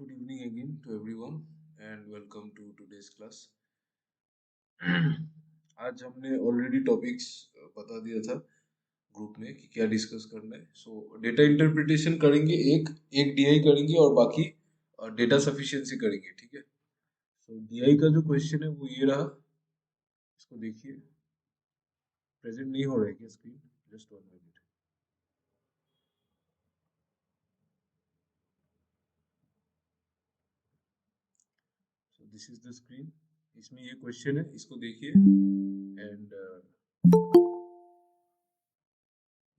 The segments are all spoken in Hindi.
Good evening again to everyone and welcome to today's class. आज हमने ऑलरेडी टॉपिक्स बता दिया था ग्रुप में कि क्या डिस्कस करना है। सो डेटा इंटरप्रिटेशन करेंगे, एक एक डीआई करेंगे और बाकी डेटा सफिशिएंसी करेंगे। ठीक है। सो डीआई का जो क्वेश्चन है वो ये रहा, इसको देखिए। प्रेजेंट नहीं हो रहा है क्या screen? Just 1 minute. So this is the screen. इसमें ये क्वेश्चन है, इसको देखिए। And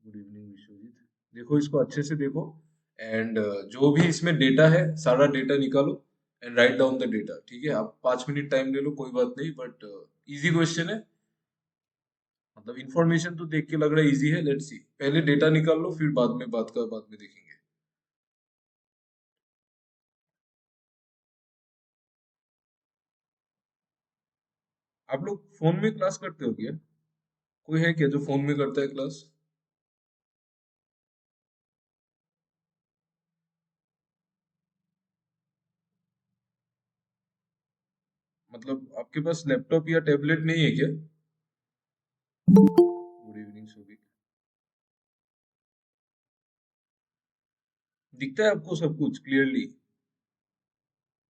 good evening Vishwajeet. देखो, इसको अच्छे से देखो। एंड जो भी इसमें डेटा है सारा डेटा निकालो and write down the data. ठीक है, आप 5 मिनट टाइम ले लो, कोई बात नहीं, बट इजी क्वेश्चन है। मतलब इंफॉर्मेशन तो देख के लग रहा है इजी है। लेट्स सी, पहले डेटा निकाल लो, फिर बाद में देखेंगे। आप लोग फोन में क्लास करते हो क्या? कोई है क्या जो फोन में करता है क्लास? मतलब आपके पास लैपटॉप या टैबलेट नहीं है क्या? Good evening Subeek. दिखता है आपको सब कुछ क्लियरली?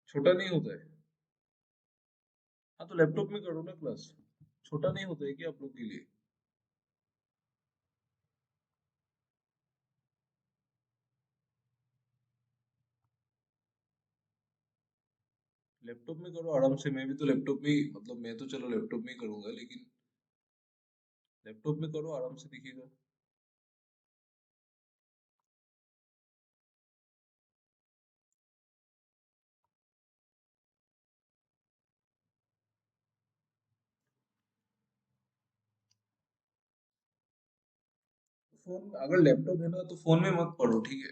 छोटा नहीं होता है? हाँ, तो लैपटॉप में करो ना क्लास। छोटा नहीं होता है क्या आप लोग के लिए? लैपटॉप में करो आराम से। मैं भी तो लैपटॉप में ही, मतलब मैं तो चलो लैपटॉप में ही करूंगा, लेकिन लैपटॉप में करो आराम से दिखेगा। फोन, अगर लैपटॉप है ना तो फोन में मत पढ़ो, ठीक है?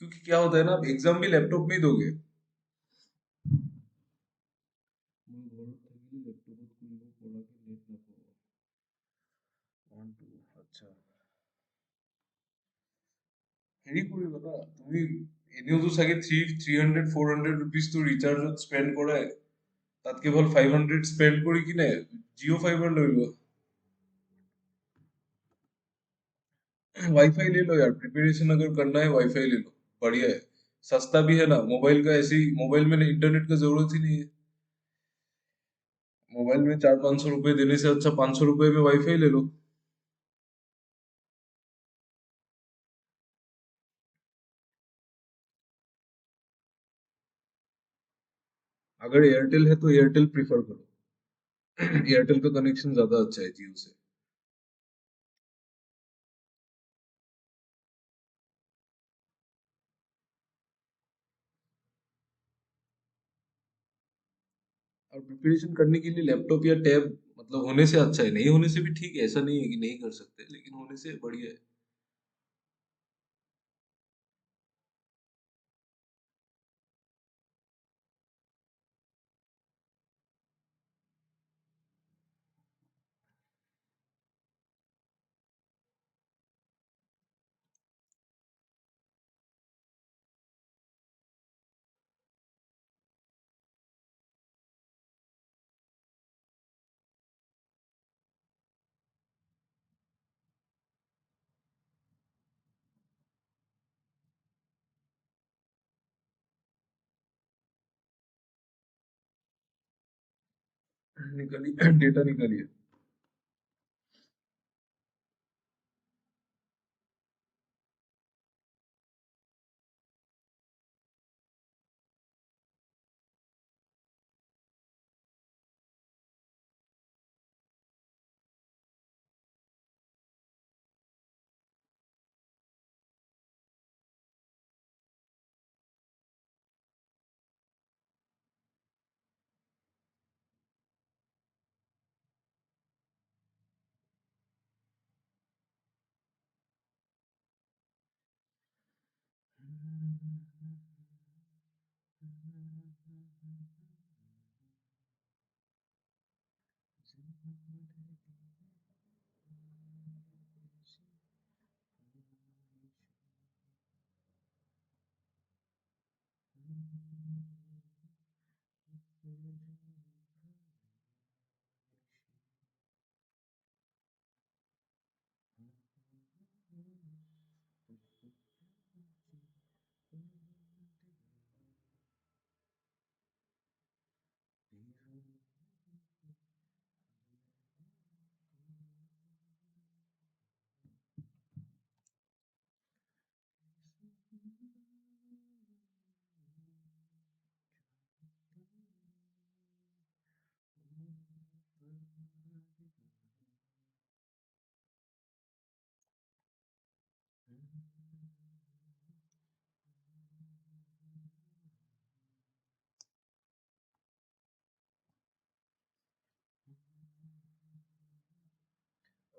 क्योंकि क्या होता है ना, आप एग्जाम भी लैपटॉप में ही दोगे। मैं ঘৰত থাকিলে ল্যাপটপত কৰিব পৰাকে নেট নাপাওঁ। 1 2 আচ্ছা। হেৰি কৰিবা না তুমি, এনেওতো চাগে 300 400 रुपीज তো ৰিচাৰ্জত স্পেণ্ড কৰাই। তাতকে ভাল 500 স্পেণ্ড কৰি কিনে জিঅ' ফাইবাৰ লৈ লোৱা। वाईफाई ले लो यार, प्रिपरेशन अगर करना है वाईफाई ले लो। बढ़िया है। सस्ता भी है ना, मोबाइल का ऐसे ही, मोबाइल में इंटरनेट का जरूरत ही नहीं है। मोबाइल में 400 500 रुपए देने से अच्छा 500 रुपए में वाईफाई ले लो। अगर एयरटेल है तो एयरटेल प्रीफर करो। एयरटेल का कनेक्शन ज्यादा अच्छा है जियो से। और प्रिपरेशन करने के लिए लैपटॉप या टैब मतलब होने से अच्छा है। नहीं होने से भी ठीक है, ऐसा नहीं है कि नहीं कर सकते, लेकिन होने से बढ़िया है। निकालिए डेटा निकालिए।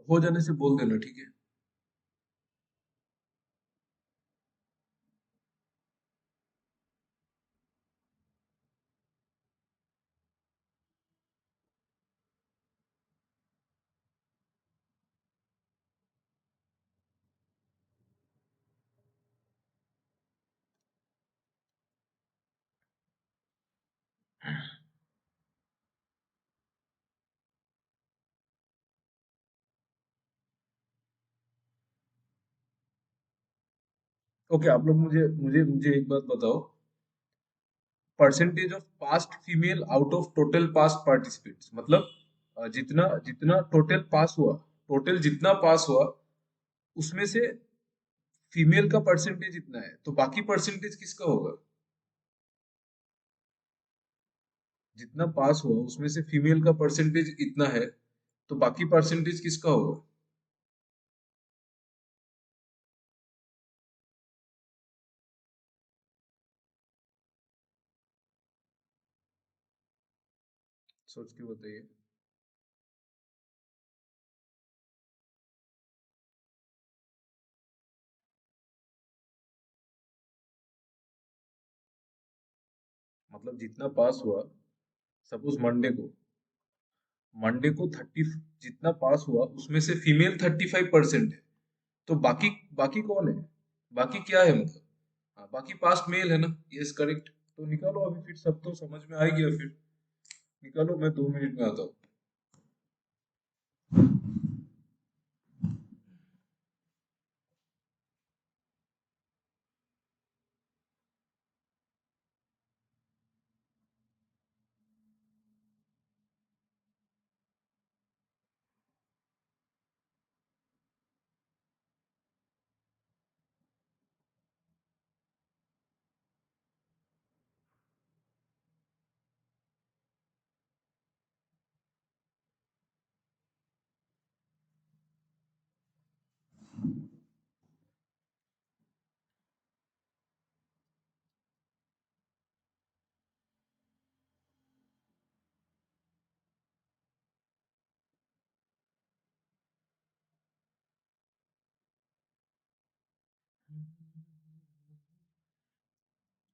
हो जाने से बोल देना, ठीक है। ओके, आप लोग मुझे मुझे मुझे एक बात बताओ, percentage of past female out of total past participates, मतलब जितना जितना टोटल पास हुआ, टोटल जितना पास हुआ उसमें से फीमेल का परसेंटेज इतना है, तो बाकी परसेंटेज किसका होगा? जितना पास हुआ उसमें से फीमेल का परसेंटेज इतना है, तो बाकी परसेंटेज किसका होगा? सोच के बताइए। मतलब जितना पास हुआ, सपोज मंडे को 30, जितना पास हुआ उसमें से फीमेल 35% है, तो बाकी बाकी कौन है? बाकी क्या है मतलब? हाँ, बाकी पास्ट मेल है ना। Yes, correct. तो निकालो अभी, फिर सब तो समझ में आ ही गया फिर। निकालो, मैं 2 मिनट में आता हूँ।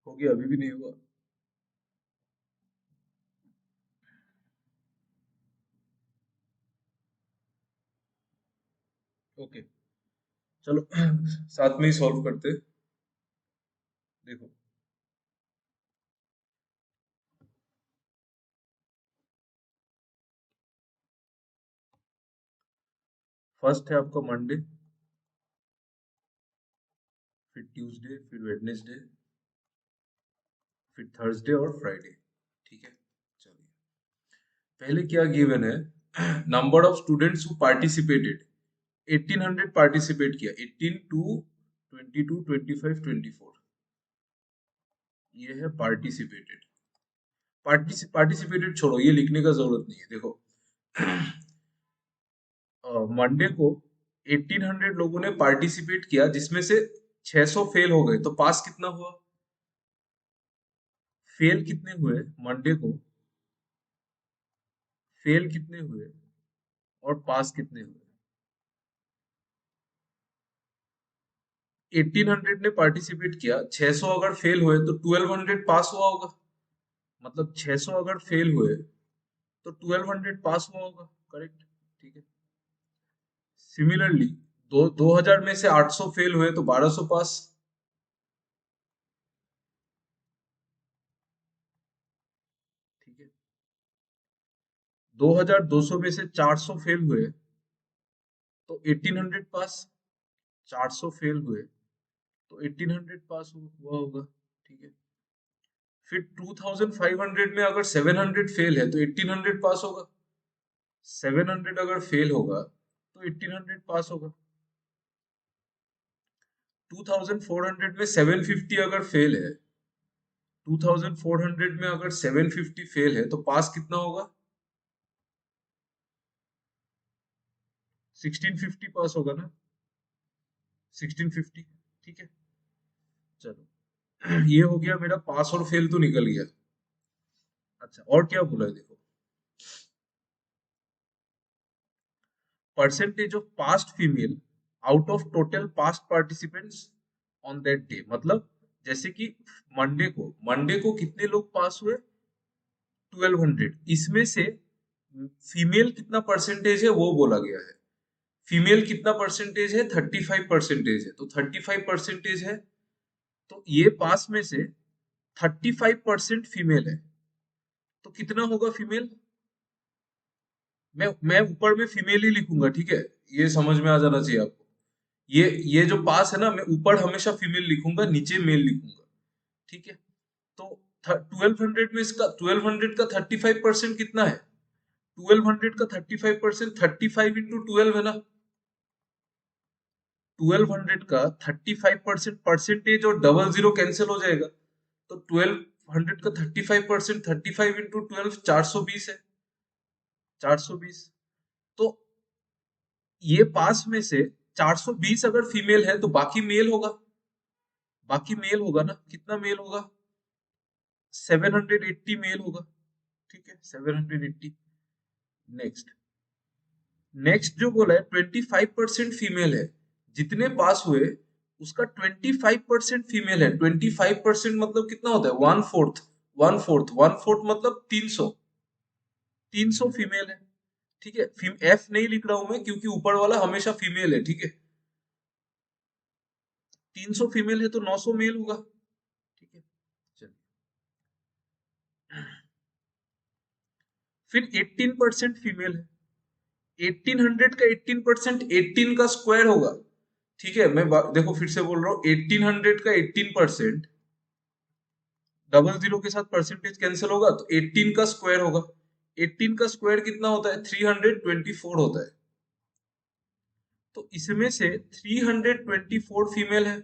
हो गया? अभी भी नहीं हुआ? ओके, चलो साथ में ही सॉल्व करते। देखो, फर्स्ट है आपका मंडे, फिर ट्यूसडे, फिर वेडनेसडे, फिर थर्सडे और फ्राइडे। ठीक है, चलिए। पहले क्या गिवन है? Number of students who participated, 1800 participate किया, 18 टू 22 25 24, ये है पार्टिसिपेटेड। पार्टिसिपेटेड छोड़ो, ये लिखने का जरूरत नहीं है। देखो, मंडे को 1800 लोगों ने पार्टिसिपेट किया, जिसमें से 600 फेल हो गए, तो पास कितना हुआ? फेल कितने हुए मंडे को? फेल कितने हुए और पास कितने हुए? 1800 ने पार्टिसिपेट किया, 600 अगर फेल हुए तो 1200 पास हुआ होगा। मतलब 600 अगर फेल हुए तो 1200 पास हुआ होगा, करेक्ट। ठीक है। सिमिलरली, 2000 में से 800 फेल हुए तो 1200 पास। ठीक है। 2200 में से 400 फेल हुए तो 1800 पास। 400 फेल हुए तो 1800 पास हुआ होगा, ठीक है। फिर 2500 में अगर 700 फेल है तो 1800 पास होगा। 700 अगर फेल होगा तो 1800 पास होगा। 2400 में 750 अगर फेल है, 2400 में अगर 750 फेल है तो पास कितना होगा? 1650 पास होगा ना, 1650, ठीक है। चलो ये हो गया मेरा, पास और फेल तो निकल गया। अच्छा और क्या बोला है देखो, percentage of past female out of total past participants on that day. मतलब जैसे कि मंडे को कितने लोग पास हुए? 1200। इसमें से फीमेल कितना परसेंटेज है वो बोला गया है। फीमेल कितना परसेंटेज है? 35% है। तो 35% है, तो ये पास में से 35% फीमेल है, तो कितना होगा फीमेल? मैं ऊपर में फीमेल ही लिखूंगा, ठीक है। ये समझ में आ जाना चाहिए आपको। ये जो पास है ना, मैं ऊपर हमेशा फीमेल लिखूंगा, नीचे मेल लिखूंगा, ठीक है। तो 1200 में इसका 1200 का 35% कितना है? 1200 का 35%, 35 into 12 है ना। 1200 का 35% परसेंटेज और डबल जीरो कैंसिल हो जाएगा, तो 1200 का 35%, 35 into 12, 420 है। 420। तो ये पास में से 420 अगर फीमेल है तो बाकी मेल होगा। बाकी मेल होगा ना, कितना मेल होगा? 780 मेल होगा, ठीक है, 780। नेक्स्ट, नेक्स्ट जो बोला है 25% फीमेल है। जितने पास हुए उसका 25% फीमेल है। 25% मतलब कितना होता है? One fourth. वन फोर्थ मतलब 300। 300 फीमेल है, ठीक है। एफ नहीं लिख रहा हूं मैं क्योंकि ऊपर वाला हमेशा फीमेल है, ठीक है। 300 फीमेल है तो 900 मेल होगा, ठीक है। चलिए, फिर 18% फीमेल है। 1800 का 18%, 18 का स्क्वायर होगा, ठीक है। देखो फिर से बोल रहा हूँ, 1800 का 18%, डबल जीरो के साथ परसेंटेज कैंसिल होगा तो 18 का स्क्वायर होगा। 18 का स्क्वायर कितना होता है? 324 होता है। तो इसमें से 324 फीमेल है,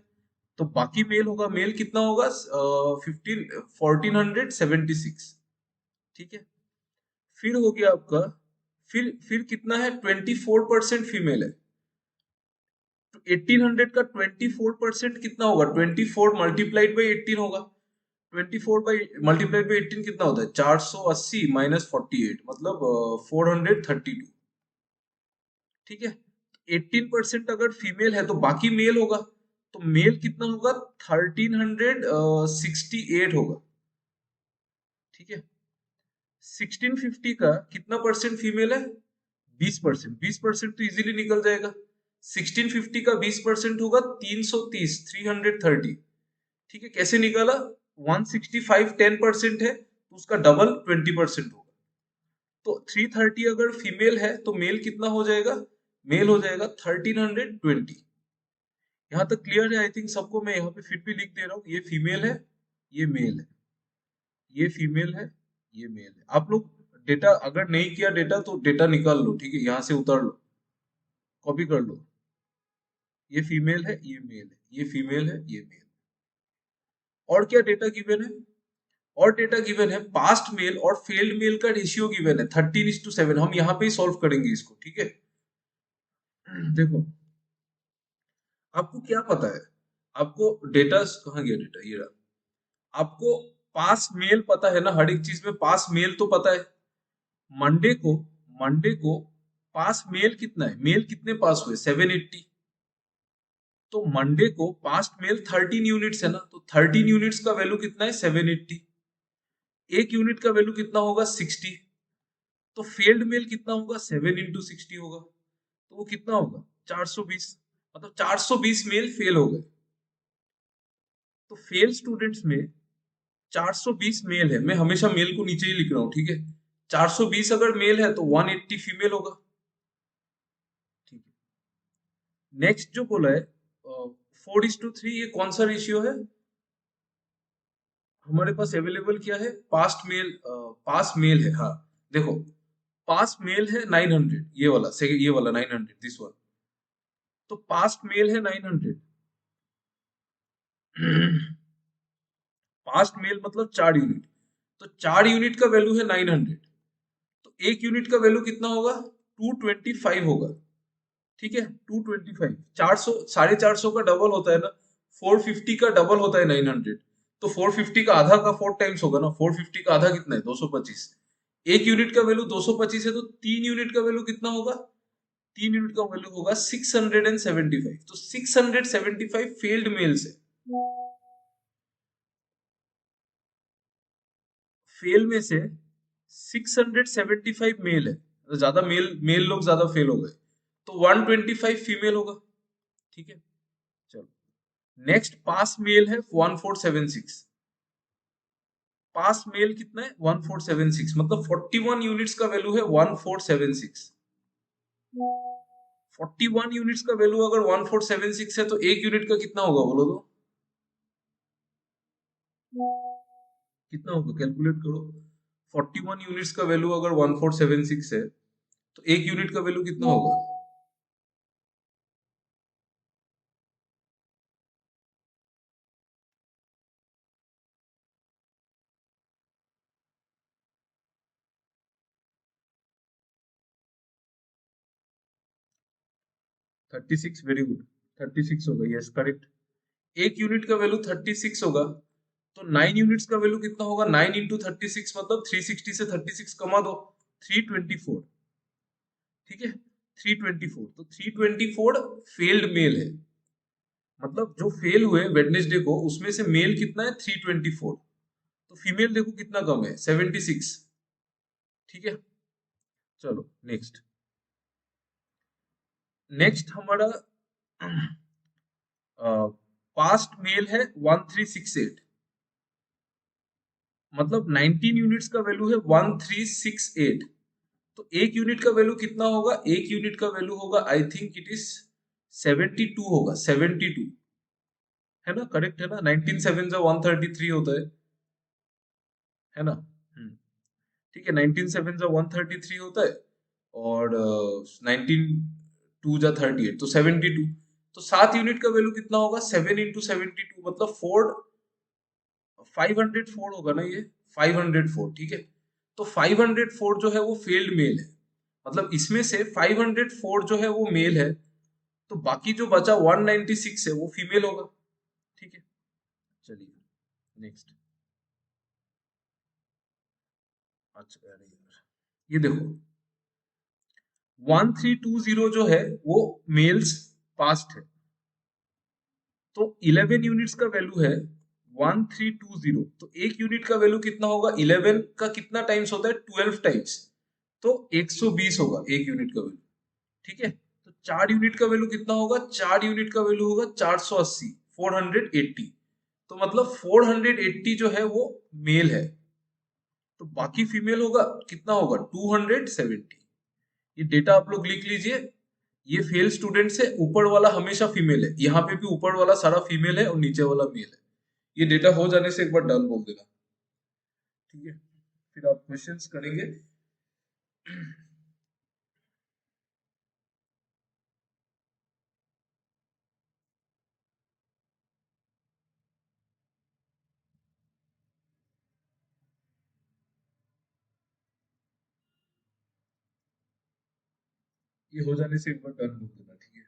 तो बाकी मेल होगा। मेल कितना होगा? 1476, ठीक है। फिर हो गया आपका, फिर कितना है? 24% फीमेल है। तो 1800 का 24% कितना होगा? 24 मल्टीप्लाइड बाई 18 होगा। 24 बाई मल्टीप्लाइड बाई 18 कितना होता है? 480 माइनस 48, मतलब 432, ठीक है। 18% अगर फीमेल है तो बाकी मेल होगा, तो मेल कितना होगा? 1368 होगा, ठीक है। 1650 का कितना परसेंट फीमेल है? 20%। 20% तो इजीली निकल जाएगा। 1650 का 20% होगा 330, 330, ठीक है। कैसे निकाला? 165 10% है तो उसका डबल 20% होगा। तो 330 अगर फीमेल है तो मेल कितना हो जाएगा? मेल हो जाएगा 1320। यहाँ तक क्लियर है आई थिंक सबको। मैं यहाँ पे फिर भी लिख दे रहा हूँ, ये फीमेल है, ये मेल है। ये फीमेल है, ये मेल है। आप लोग डेटा अगर नहीं किया डेटा तो डेटा निकाल लो, ठीक है, यहाँ से उतार लो, कॉपी कर लो। ये फीमेल है, ये मेल है, ये फीमेल है, ये मेल। और क्या डेटा गिवन है? और डेटा गिवन है, पास्ट मेल और फेल्ड मेल का रेशियो गिवन है 13:7। हम यहाँ पे ही सॉल्व करेंगे इसको, ठीक है। देखो, आपको क्या पता है? आपको डेटा कहाँ गया? डेटा ये रहा। आपको पास मेल पता है ना, हर एक चीज में पास मेल तो पता है। मंडे को मंडे को पास मेल कितना है? मेल कितने पास हुए? 780। तो मंडे को पास्ट मेल 13 यूनिट्स है ना, तो 13 यूनिट्स का वैल्यू कितना है? 780। एक यूनिट का वैल्यू कितना होगा? 60। तो फेल्ड मेल कितना होगा? 7 into 60 होगा, तो वो कितना होगा? 420। मतलब 420 मेल फेल हो गए। तो फेल स्टूडेंट्स में 420 मेल है। मैं हमेशा मेल को नीचे ही लिख रहा हूँ, ठीक है। 420 अगर मेल है तो 180 फीमेल होगा। ठीक है, नेक्स्ट जो बोला है 4:3, ये कौन सा रेशियो है? हमारे पास अवेलेबल क्या है? पास मेल है, हाँ। देखो, पास मेल है 900, ये वाला सेकंड, ये वाला 900, दिस वन। तो पास्ट मेल है 900। पास्ट मेल मतलब 4 यूनिट। तो 4 यूनिट का वैल्यू है 900। तो 1 यूनिट का वैल्यू कितना होगा? 225 होगा। ठीक है, 225, 400, 450 का डबल होता है ना। 450 का डबल होता है 900। तो 450 का आधा का 4 टाइम्स होगा ना। 450 का आधा कितना है? 225। 1 यूनिट का वैल्यू 225 है, तो 3 यूनिट का वैल्यू कितना होगा? 3 यूनिट का वैल्यू होगा 675। तो 675 फेल्ड मेल्स है। फेल में से 675 मेल है, तो ज्यादा मेल मेल लोग ज्यादा फेल हो गए। तो 125 फीमेल होगा। ठीक है, चलो। नेक्स्ट पास मेल है 1476। पास मेल कितना है? 1476, मतलब 41 यूनिट्स का वैल्यू है 1476। 41 यूनिट्स का वैल्यू अगर 1476 है, तो 1 यूनिट का कितना होगा बोलो तो? कितना होगा, कैलकुलेट करो। 41 यूनिट्स का वैल्यू अगर 1476 है, तो 1 यूनिट का वैल्यू कितना होगा? 36, वेरी गुड। 36 होगा, यस करेक्ट। 1 यूनिट का वैल्यू 36 होगा। तो 9 यूनिट्स का वैल्यू कितना होगा? 9 into 36, मतलब 360 से 36 कमा दो, 324। ठीक है, 324। तो 324 फेल्ड मेल है। मतलब जो फेल हुए वेडनेसडे को, उसमें से मेल कितना है? 324। तो फीमेल देखो कितना कम है, 76। ठीक है, चलो नेक्स्ट। नेक्स्ट हमारा पास्ट मेल है 1368। मतलब 19 यूनिट्स का वैल्यू है 1368। तो 1 यूनिट का वैल्यू कितना होगा? 1 यूनिट का वैल्यू होगा, आई थिंक इट इज 72 होगा, 72। है ना, करेक्ट है ना? 19 सेवन जा 133 होता है ना? ठीक है, 19 सेवन जा 133 होता है। और 19 2 जा 38, तो 72। तो 7 यूनिट का वैल्यू कितना होगा? 7 into 72, मतलब 504 होगा ना ये। 504, ठीक है। तो 504 जो है वो फेल्ड मेल है। मतलब इसमें से 504 जो है वो मेल है, तो बाकी जो बचा 196 है वो फीमेल होगा। ठीक है, चलिए नेक्स्ट। अच्छा अरे यार, ये देखो 1320 जो है वो मेल्स पास्ट है। तो 11 यूनिट्स का वैल्यू है 1320। तो 1 यूनिट का वैल्यू कितना होगा? 11 का कितना टाइम्स होता है? 12 टाइम्स। तो 120 होगा 1 यूनिट का वैल्यू। ठीक है, तो 4 यूनिट का वैल्यू कितना होगा? 4 यूनिट का वैल्यू होगा 480, 480। तो मतलब 480 जो है वो मेल है। तो बाकी फीमेल होगा, कितना होगा? 270। ये डेटा आप लोग लिख लीजिए। ये फेल स्टूडेंट से ऊपर वाला हमेशा फीमेल है, यहाँ पे भी ऊपर वाला सारा फीमेल है और नीचे वाला मेल है। ये डेटा हो जाने से एक बार डन बोल देना। ठीक है, फिर आप क्वेश्चंस करेंगे। ये हो जाने से एक बार डन बोल देना, ठीक है।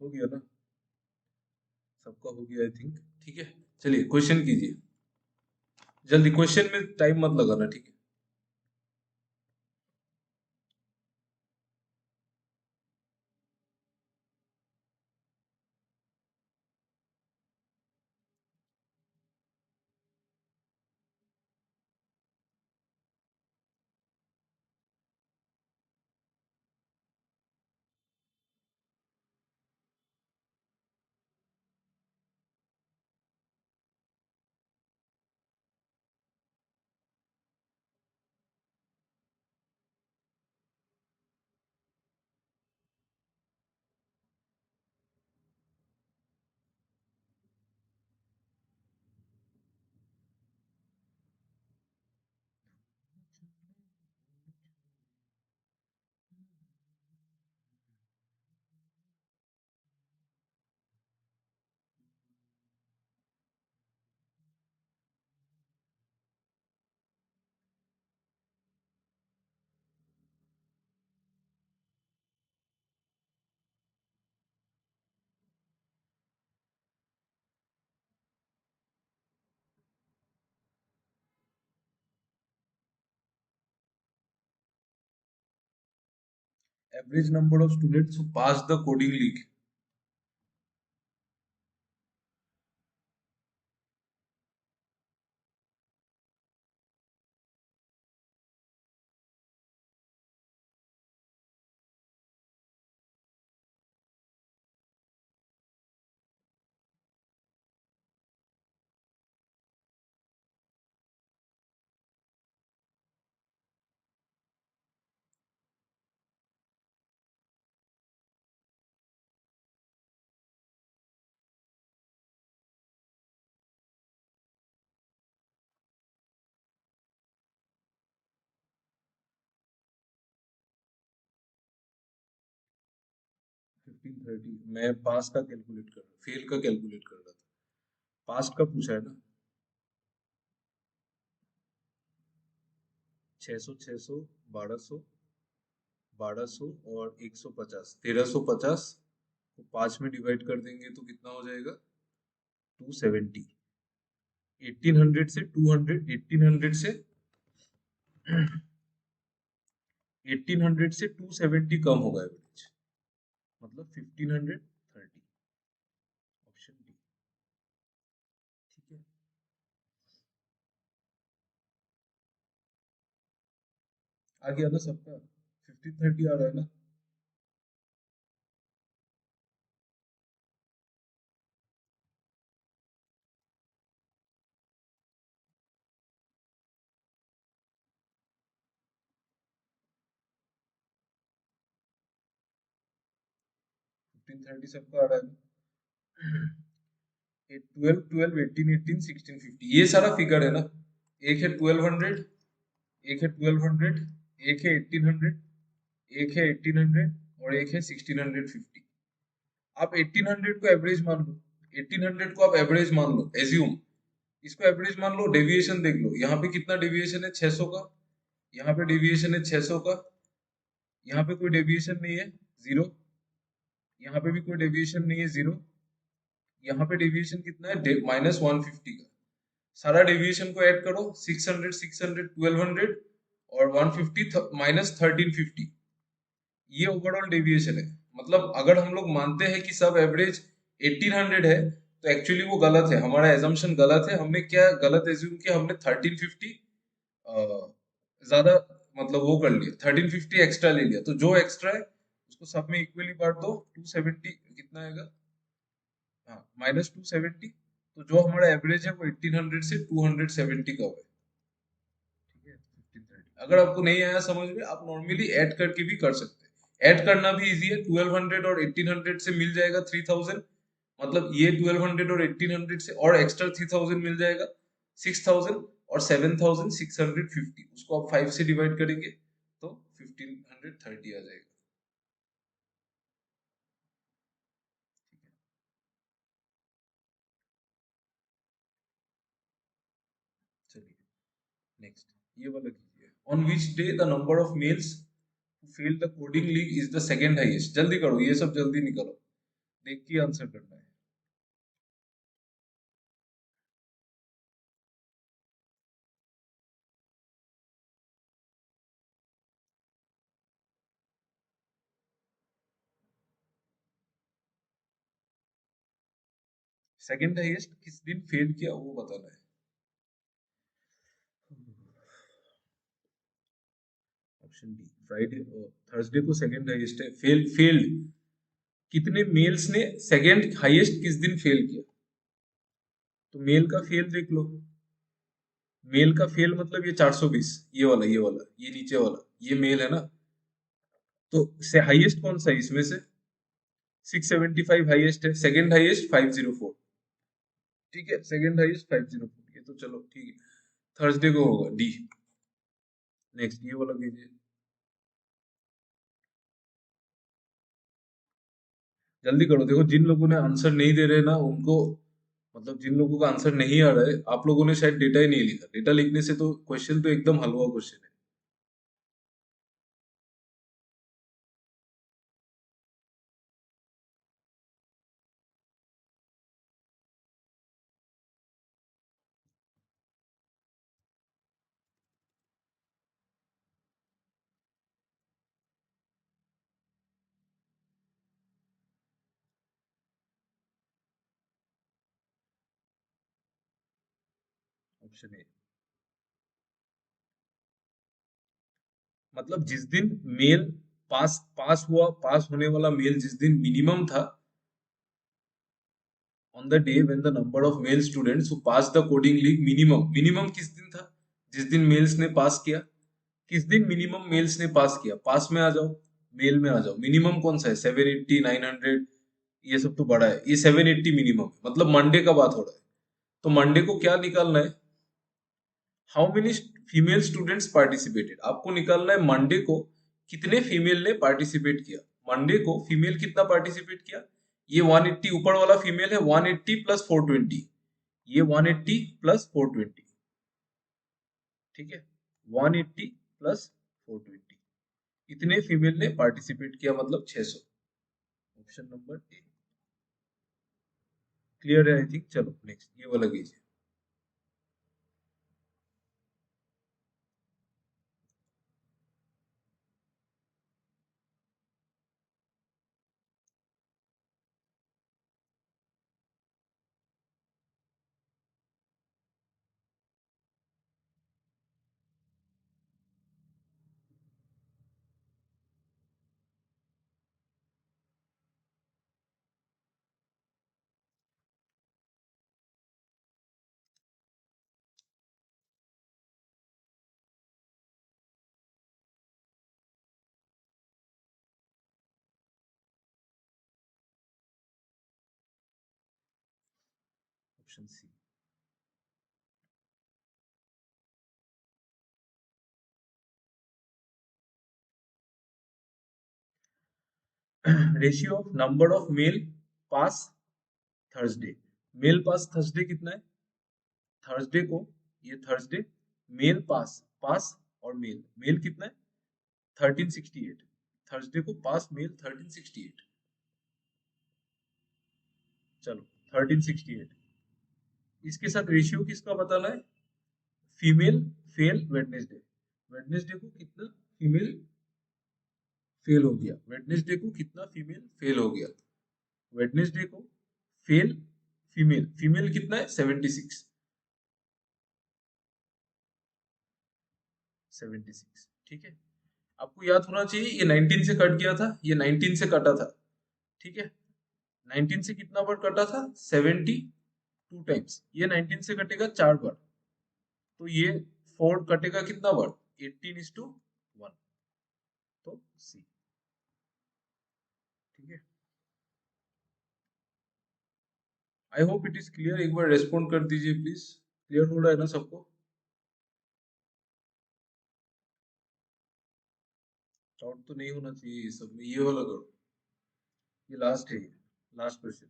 हो गया ना, सबका हो गया आई थिंक। ठीक है, चलिए क्वेश्चन कीजिए जल्दी, क्वेश्चन में टाइम मत लगाना, ठीक है। Average number of students who pass the coding league. 1530, मैं पास का कैलकुलेट कर रहा, फेल का कैलकुलेट कर रहा था। पास का पूछा है ना। 600, 600, 1200, 1200 और 150, 1350 को 5 में डिवाइड कर देंगे तो कितना हो जाएगा? 270। 1800 से 200, 1800 से 1800 से 270 कम होगा एवरेज, मतलब 1530। Option D. ठीक है, आ गया ना सबका? 1530 आ रहा है ना? 1530 सबका आ रहा है ना? 12, 12, 18, 18, 16, 50, ये सारा फिगर है ना। एक है 1200, एक है 1200, एक है 1800, एक है 1800 और एक है 1650। आप 1800 को एवरेज मान लो, 1800 को आप एवरेज मान लो, एज्यूम। इसको एवरेज मान लो, डेविएशन देख लो, यहाँ पे कितना डेविएशन है? 600 का। यहाँ पे डेविएशन है 600 का। यहाँ पे कोई डेविएशन नहीं है, जीरो। यहाँ पे भी कोई डेविएशन नहीं है, जीरो। यहाँ पे डेविएशन कितना है? -150 का। सारा डेविएशन को ऐड करो, 600, 600, 1200 और 150 -1350। ये ओवरऑल डेविएशन है। मतलब अगर हम लोग मानते हैं कि सब एवरेज 1800 है, तो एक्चुअली वो गलत है, हमारा एजम्पशन गलत है। हमने क्या गलत एज्यूम किया? हमने 1350 ज्यादा, मतलब वो कर लिया, 1350 एक्स्ट्रा ले लिया। तो जो एक्स्ट्रा है उसको सब में इक्वली बांट दो, 270 कितना आएगा? हाँ, -270। तो जो हमारा एवरेज है वो 1800 से 270 का हुआ है। ठीक है, 1530। अगर आपको नहीं आया समझ में, आप नॉर्मली ऐड करके भी कर सकते हैं। ऐड करना भी इजी है, 1200 और 1800 से मिल जाएगा 3000। मतलब ये 1200 और 1800 से और एक्स्ट्रा 3000 मिल जाएगा, 6000 और 7650। उसको आप 5 से डिवाइड करेंगे तो 1530 आ जाएगा। ठीक है, चलिए नेक्स्ट, ये वाला कीजिए। On which day the number of males failed the coding league is the second highest. जल्दी करो, ये सब जल्दी निकालो, देख के आंसर करना है. सेकंड हाईएस्ट किस दिन फेल किया वो बताना है. ऑप्शन डी फ्राइडे, थर्सडे को सेकंड हाईएस्ट है. फेल्ड कितने मेल्स ने सेकंड हाईएस्ट किस दिन फेल किया? तो मेल का फेल देख लो. मेल का फेल मतलब ये 420, ये वाला ये नीचे वाला ये मेल है ना. तो से हाईएस्ट कौन सा है इसमें से? 675 हाईएस्ट है. Second highest 504. ठीक है, सेकंड हाईएस्ट 504. ये तो चलो ठीक है, थर्सडे को होगा डी. नेक्स्ट ये वाला कीजिए, जल्दी करो. देखो जिन लोगों ने आंसर नहीं दे रहे ना उनको, मतलब जिन लोगों का आंसर नहीं आ रहा है, आप लोगों ने शायद डेटा ही नहीं लिखा. डेटा लिखने से तो क्वेश्चन तो एकदम हलवा क्वेश्चन है. ऑप्शन ए, मतलब जिस दिन मेल पास पास हुआ, पास होने वाला मेल जिस दिन मिनिमम था, on the day when the number of male students who passed the coding league minimum किस दिन था? जिस दिन मेल्स ने पास किया. किस दिन मिनिमम मेल्स ने पास किया? पास में आ जाओ, मेल में आ जाओ. मिनिमम कौन सा है? 780, 900, ये सब तो बड़ा है. ये 780 मिनिमम है, मतलब मंडे का बात हो रहा है. तो मंडे को क्या निकालना है? How many female students participated. आपको निकालना है मंडे को कितने फीमेल ने पार्टिसिपेट किया. मंडे को फीमेल कितना पार्टिसिपेट किया? ये 180 ऊपर वाला फीमेल है, 180 प्लस 420. ये 180 प्लस 420. ठीक है, 180 प्लस 420. इतने फीमेल ने पार्टिसिपेट किया, मतलब 600. ऑप्शन नंबर ए क्लियर है आई थिंक. चलो नेक्स्ट ये वाला कीजिए. Option C. Ratio of number of male pass Thursday. Male pass Thursday कितना है? थर्सडे को, ये थर्सडे मेल पास, पास और मेल, मेल कितना है? 1368. थर्सडे को पास मेल 1368. चलो 1368. इसके साथ रेशियो किसका बताना है? Female fail Wednesday. वेडनेसडे को कितना फीमेल फेल हो गया? वेडनेसडे को कितना फीमेल फेल हो गया? वेडनेसडे को फेल फीमेल, फीमेल कितना है? 76. 76. ठीक है, आपको याद होना चाहिए ये 19 से कट गया था, ये 19 से कटा था. ठीक है, 19 से कितना बार कटा था? 72 टाइम्स. ये 19 से कटेगा 4 बार, तो ये 4 कटेगा कितना बार? 18:1. तो सी. ठीक है, I hope it is clear. एक बार रेस्पॉन्ड कर दीजिए प्लीज. क्लियर हो रहा है ना सबको? डाउट तो नहीं होना चाहिए ये सब में. ये वाला करो, ये लास्ट है, ये लास्ट क्वेश्चन.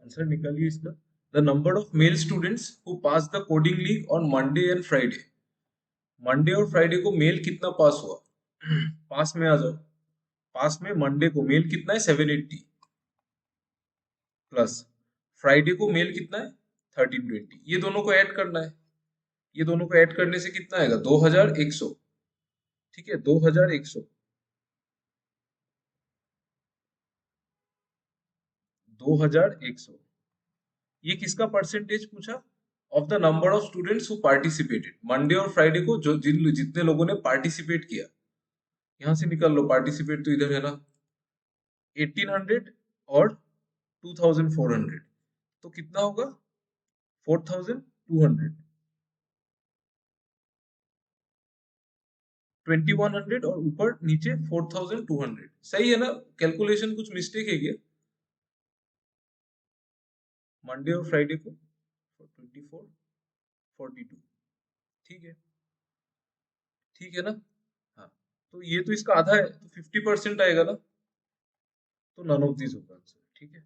आंसर निकालिए इसका। The number of mail students who pass the coding league on Monday and Friday. Monday और फ्राइडे को मेल कितना पास हुआ? पास में आ जाओ। पास में मंडे को मेल कितना है? 780 प्लस फ्राइडे को मेल कितना है? 1320। ये दोनों को ऐड करना है। ये दोनों को ऐड करने से कितना आएगा? 2100। ठीक है, 2100। 2100। ये किसका परसेंटेज पूछा? Of the number of students who participated. Monday और फ्राइडे को जो जितने लोगों ने पार्टिसिपेट किया, यहां से निकाल लो। पार्टिसिपेट तो इधर है ना। 1800 और 2400, तो कितना होगा? 4200। 2100 और ऊपर नीचे 4200। सही है ना? कैलकुलेशन कुछ मिस्टेक है क्या? मंडे और फ्राइडे को 24, 42। ठीक है। ठीक है ना? हाँ। तो ये तो इसका आधा है, तो 50% आएगा ना। तो नन ऑफ दिस होगा आंसर। ठीक है,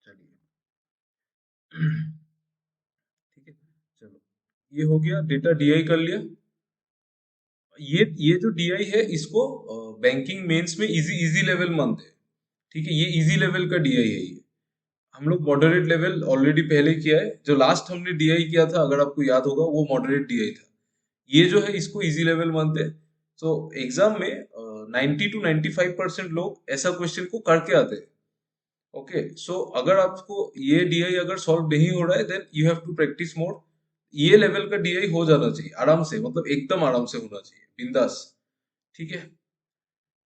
चलिए। ठीक है, चलो। ये हो गया, डेटा डीआई कर लिया। ये जो डीआई है, इसको बैंकिंग मेंस में इजी इजी लेवल मानते हैं। ठीक है, ये इजी लेवल का डीआई है ये। हम लोग मॉडरेट लेवल ऑलरेडी पहले किया है। जो लास्ट हमने डीआई किया था, अगर आपको याद होगा, वो मॉडरेट डीआई था। ये जो है, इसको इजी लेवल मानते हैं। तो एग्जाम में 90 to 95% लोग ऐसा क्वेश्चन को करके आते हैं। ओके, सो अगर आपको ये डीआई अगर सॉल्व नहीं हो रहा है, then you have to practise more. ये लेवल का डीआई हो जाना चाहिए आराम से, मतलब एकदम आराम से होना चाहिए, बिंदास। ठीक है।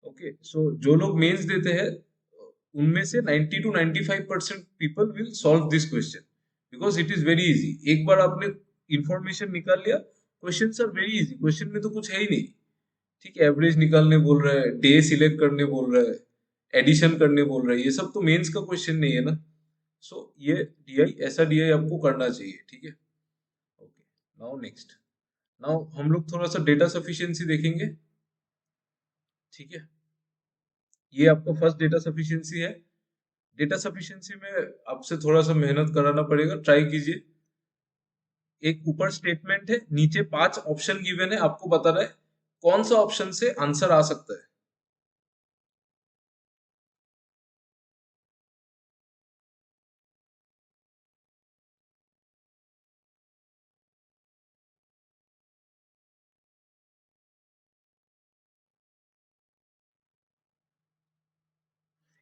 ओके, सो जो लोग मेंस देते हैं, उनमें से 90 to 95% people will solve this question, because it is very easy. एक बार आपने इंफॉर्मेशन निकाल लिया, question are very easy. Question में तो कुछ है ही नहीं। ठीक है, एवरेज निकालने बोल रहा है, डे सिलेक्ट करने बोल रहा है, एडिशन करने बोल रहा है, ये सब तो मेंस का क्वेश्चन नहीं है ना। सो ये डीआई, ऐसा डीआई आपको करना चाहिए। ठीक है। Okay, now next. नाउ हम लोग थोड़ा सा डेटा सफिशिएंसी देखेंगे। ठीक है, ये आपका फर्स्ट डेटा सफिशिएंसी है। डेटा सफिशिएंसी में आपसे थोड़ा सा मेहनत कराना पड़ेगा, ट्राई कीजिए। एक ऊपर स्टेटमेंट है, नीचे 5 ऑप्शन गिवन है, आपको बताना है कौन सा ऑप्शन से आंसर आ सकता है।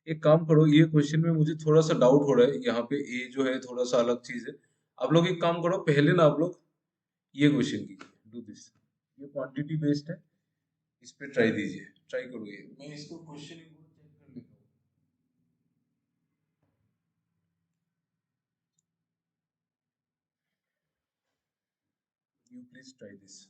एक काम करो, ये क्वेश्चन में मुझे थोड़ा सा डाउट हो रहा है, यहाँ पे ए जो है थोड़ा सा अलग चीज है। आप लोग एक काम करो, पहले ना आप लोग ये क्वेश्चन कीजिए, डू दिस। ये क्वांटिटी बेस्ड है, इस पे ट्राई दीजिए, ट्राई करो। ये मैं इसको क्वेश्चन एक बार चेक कर लेता हूँ। You please try this.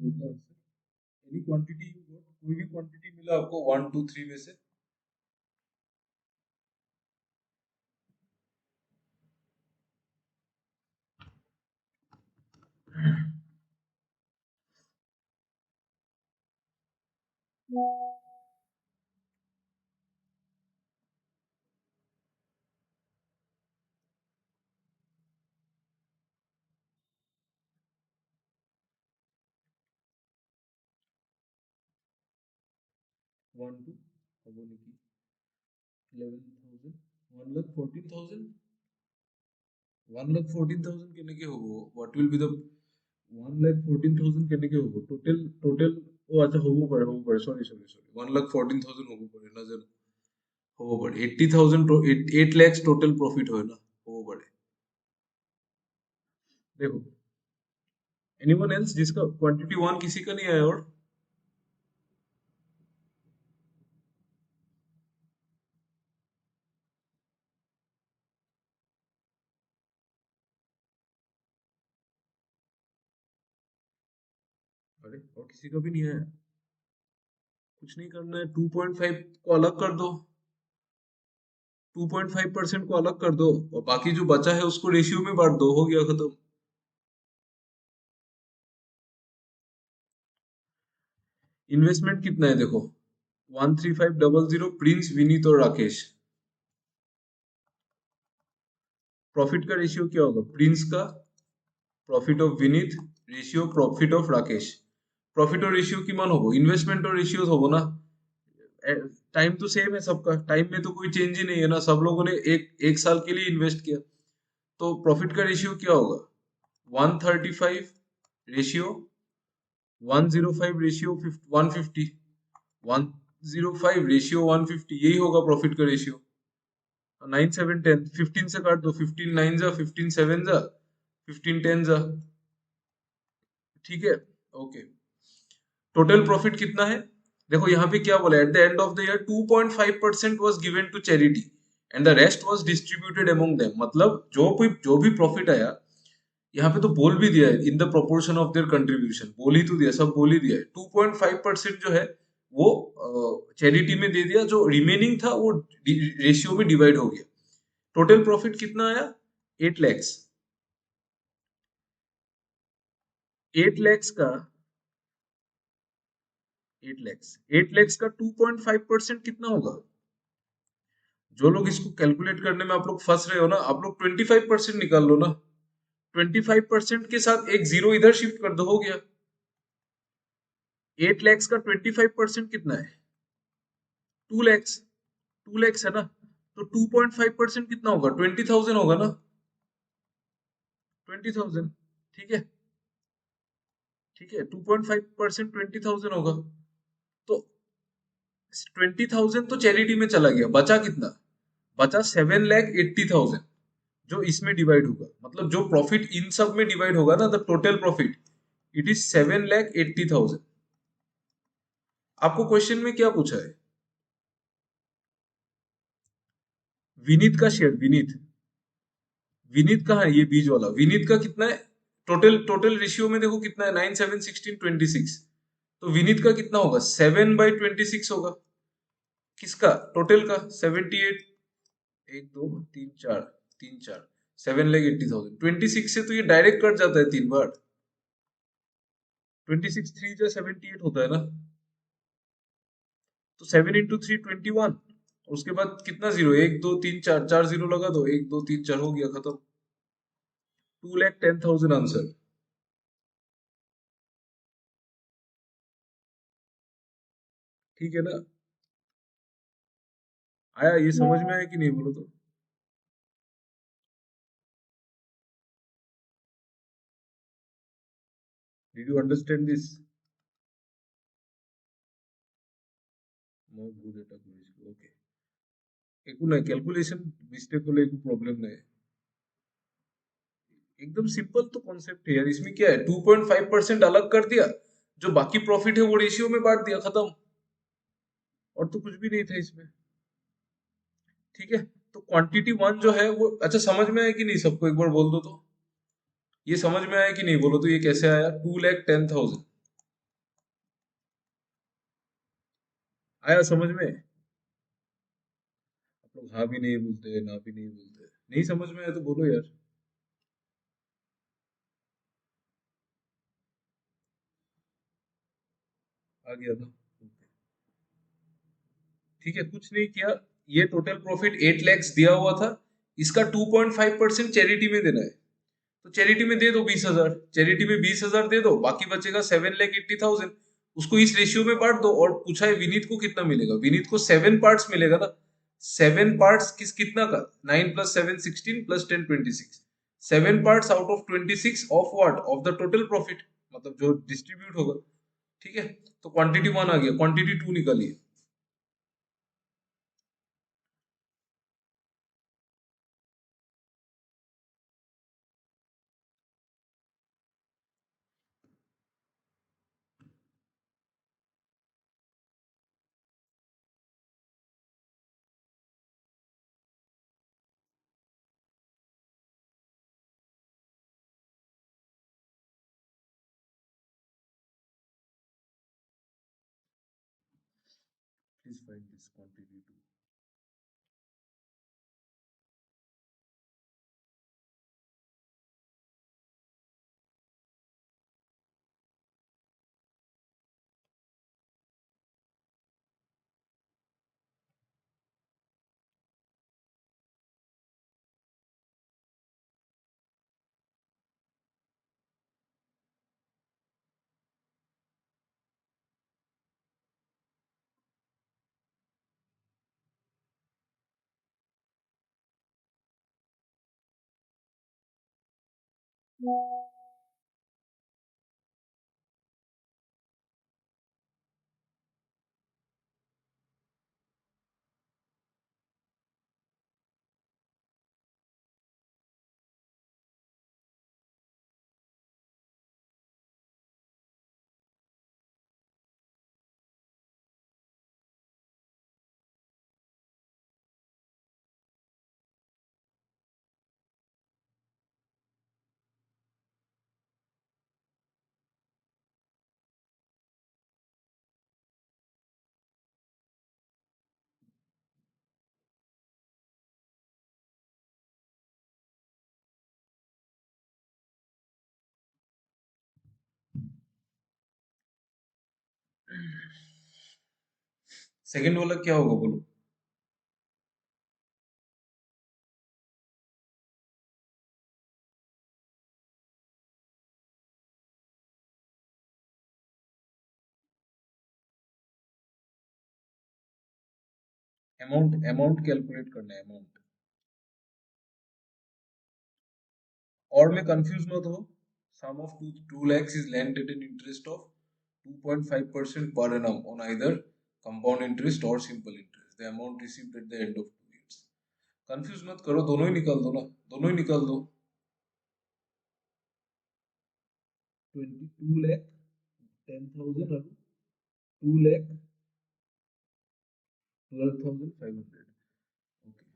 बोल the answer. Any quantity you got, कोई भी क्वांटिटी मिला आपको 1 2 3 में से। 1 2 হব নেকি 11,000 1 lakh 14,000 1 lakh 14,000 কেনেকে হব? What will be the 1 lakh 14,000 কেনেকে হব? টোটেল ও আচ্ছা হব পাৰে সরি 1 lakh 14,000 হব পাৰে নাজানো। হব পাৰে 80,000 8 lakhs টোটেল প্রফিট হয় না, হব পাৰে। देखो एनीवन एल्स जिसका क्वांटिटी 1 किसी का नहीं आया? और अरे और किसी का भी नहीं आया? कुछ नहीं करना है, 2.5 को अलग कर दो, 2.5% को अलग कर दो और बाकी जो बचा है उसको रेशियो में बांट दो, हो गया खत्म। इन्वेस्टमेंट कितना है देखो, 13500, प्रिंस, विनीत और राकेश। प्रॉफिट का रेशियो क्या होगा? प्रिंस का profit of Vineet ratio profit of Rakesh. Profit और रेशियो की मान होगा, इन्वेस्टमेंट और रेशियो होगा ना। टाइम तो सेम है सबका, टाइम में तो कोई चेंज ही नहीं है ना, सब लोगों ने एक साल के लिए इन्वेस्ट किया। तो प्रॉफिट का रेशियो क्या होगा? 135 रेशियो 105 रेशियो 150, 105 रेशियो 150, यही होगा प्रॉफिट का रेशियो। 9 7 10, 15 से काट दो, 15 9 जा, 15 7 जा, 15 10 जा, ठीक है। ओके, टोटल प्रॉफिट कितना है देखो, यहाँ पे क्या बोला, at the end of the year 2.5% was given to charity and the rest was distributed among them. मतलब जो भी प्रॉफिट आया, यहाँ पे तो बोल भी दिया है in the proportion of their contribution, बोल ही तो दिया, सब बोल ही दिया है। 2.5% जो है वो चैरिटी में दे दिया, जो रिमेनिंग था वो रेशियो में डिवाइड हो गया। टोटल प्रॉफिट कितना आया? 8 लैक्स। 8 लैक्स का 8 लैक्स का 2.5% कितना होगा? जो लोग इसको कैलकुलेट करने में आप लोग फंस रहे हो ना, आप लोग 25% निकाल लो ना। 25% के साथ एक जीरो इधर शिफ्ट कर दो, हो गया। 8 लैक्स का 25% कितना है? 2 लैक्स। 2 लैक्स है ना, तो 2.5% कितना होगा? 20,000 होगा ना, 20,000। ठीक है, ठीक है, 2.5% 20,000 होगा। तो 20,000 तो चैरिटी में चला गया, बचा कितना? बचा 7,80,000, जो इसमें डिवाइड होगा। मतलब जो प्रॉफिट इन सब में डिवाइड होगा ना, the total profit, it is 7,80,000। आपको क्वेश्चन में क्या पूछा है? विनीत का शेयर, विनीत, विनीत कहाँ है? ये बीज वाला विनीत का कितना है? टोटल रेशियो में देखो कितना है, 9 7 16 26। तो विनीत का कितना होगा? 7/26 होगा। किसका? टोटल का 78। 1 2 3 4 3 4, 7,80,000। 26 से तो ये डायरेक्ट कट जाता है 3 बार। 26 3 जा 78 होता है ना, तो 7 इंटू 3 21। उसके बाद कितना जीरो? 1 2 3 4, 4 जीरो लगा दो, 1 2 3 4, हो गया खत्म। 2,10,000 आंसर। ठीक है ना? आया? ये समझ में आया कि नहीं, बोलो तो। Did you understand this? Okay, एकू ना कैलकुलेशन मिस्टेक को लेके प्रॉब्लम नहीं है, एकदम सिंपल तो कॉन्सेप्ट है यार। इसमें क्या है, 2.5% अलग कर दिया, जो बाकी प्रॉफिट है वो रेशियो में बांट दिया, खत्म। और तो कुछ भी नहीं था इसमें, ठीक है। तो क्वांटिटी 1 जो है वो, अच्छा समझ में आया कि नहीं सबको? एक बार बोल दो तो, ये समझ में आया कि नहीं, बोलो तो, ये कैसे आया? 2,10,000। आया समझ में? आप लोग हाँ भी नहीं बोलते, ना भी नहीं बोलते। नहीं समझ में आया तो बोलो यार। आ गया था। ठीक है, कुछ नहीं किया। ये टोटल प्रॉफिट 8 lakhs दिया हुआ था। इसका 2.5% चैरिटी में देना है। तो चैरिटी में दे दो 20,000, चैरिटी में 20,000 दे दो, बाकी बचेगा 7,80,000। उसको इस रेशियो में बांट दो। और पूछा है विनीत को कितना मिलेगा, विनीत को 7 पार्ट्स मिलेगा ना। 7 पार्ट्स कितना का, 9 + 7 16 + 10 26। 7 parts out of 26 of what, of the total profit, मतलब जो डिस्ट्रीब्यूट होगा। ठीक है, तो क्वांटिटी 1 आ गया, क्वांटिटी 2 निकालिए। Please find this quantity 2। Second वाला क्या होगा बोलो? अमाउंट, अमाउंट कैलकुलेट करना है, अमाउंट। और में कंफ्यूज मत हो। सम of 2 lakhs is lent at an interest of 2.5% per annum on either compound interest or simple interest. The amount received at the end of 2 years. Confuse मत करो, दोनों ही निकाल दो ना, दोनों ही निकाल दो। 22,10,000 और 2,12,500। ओके,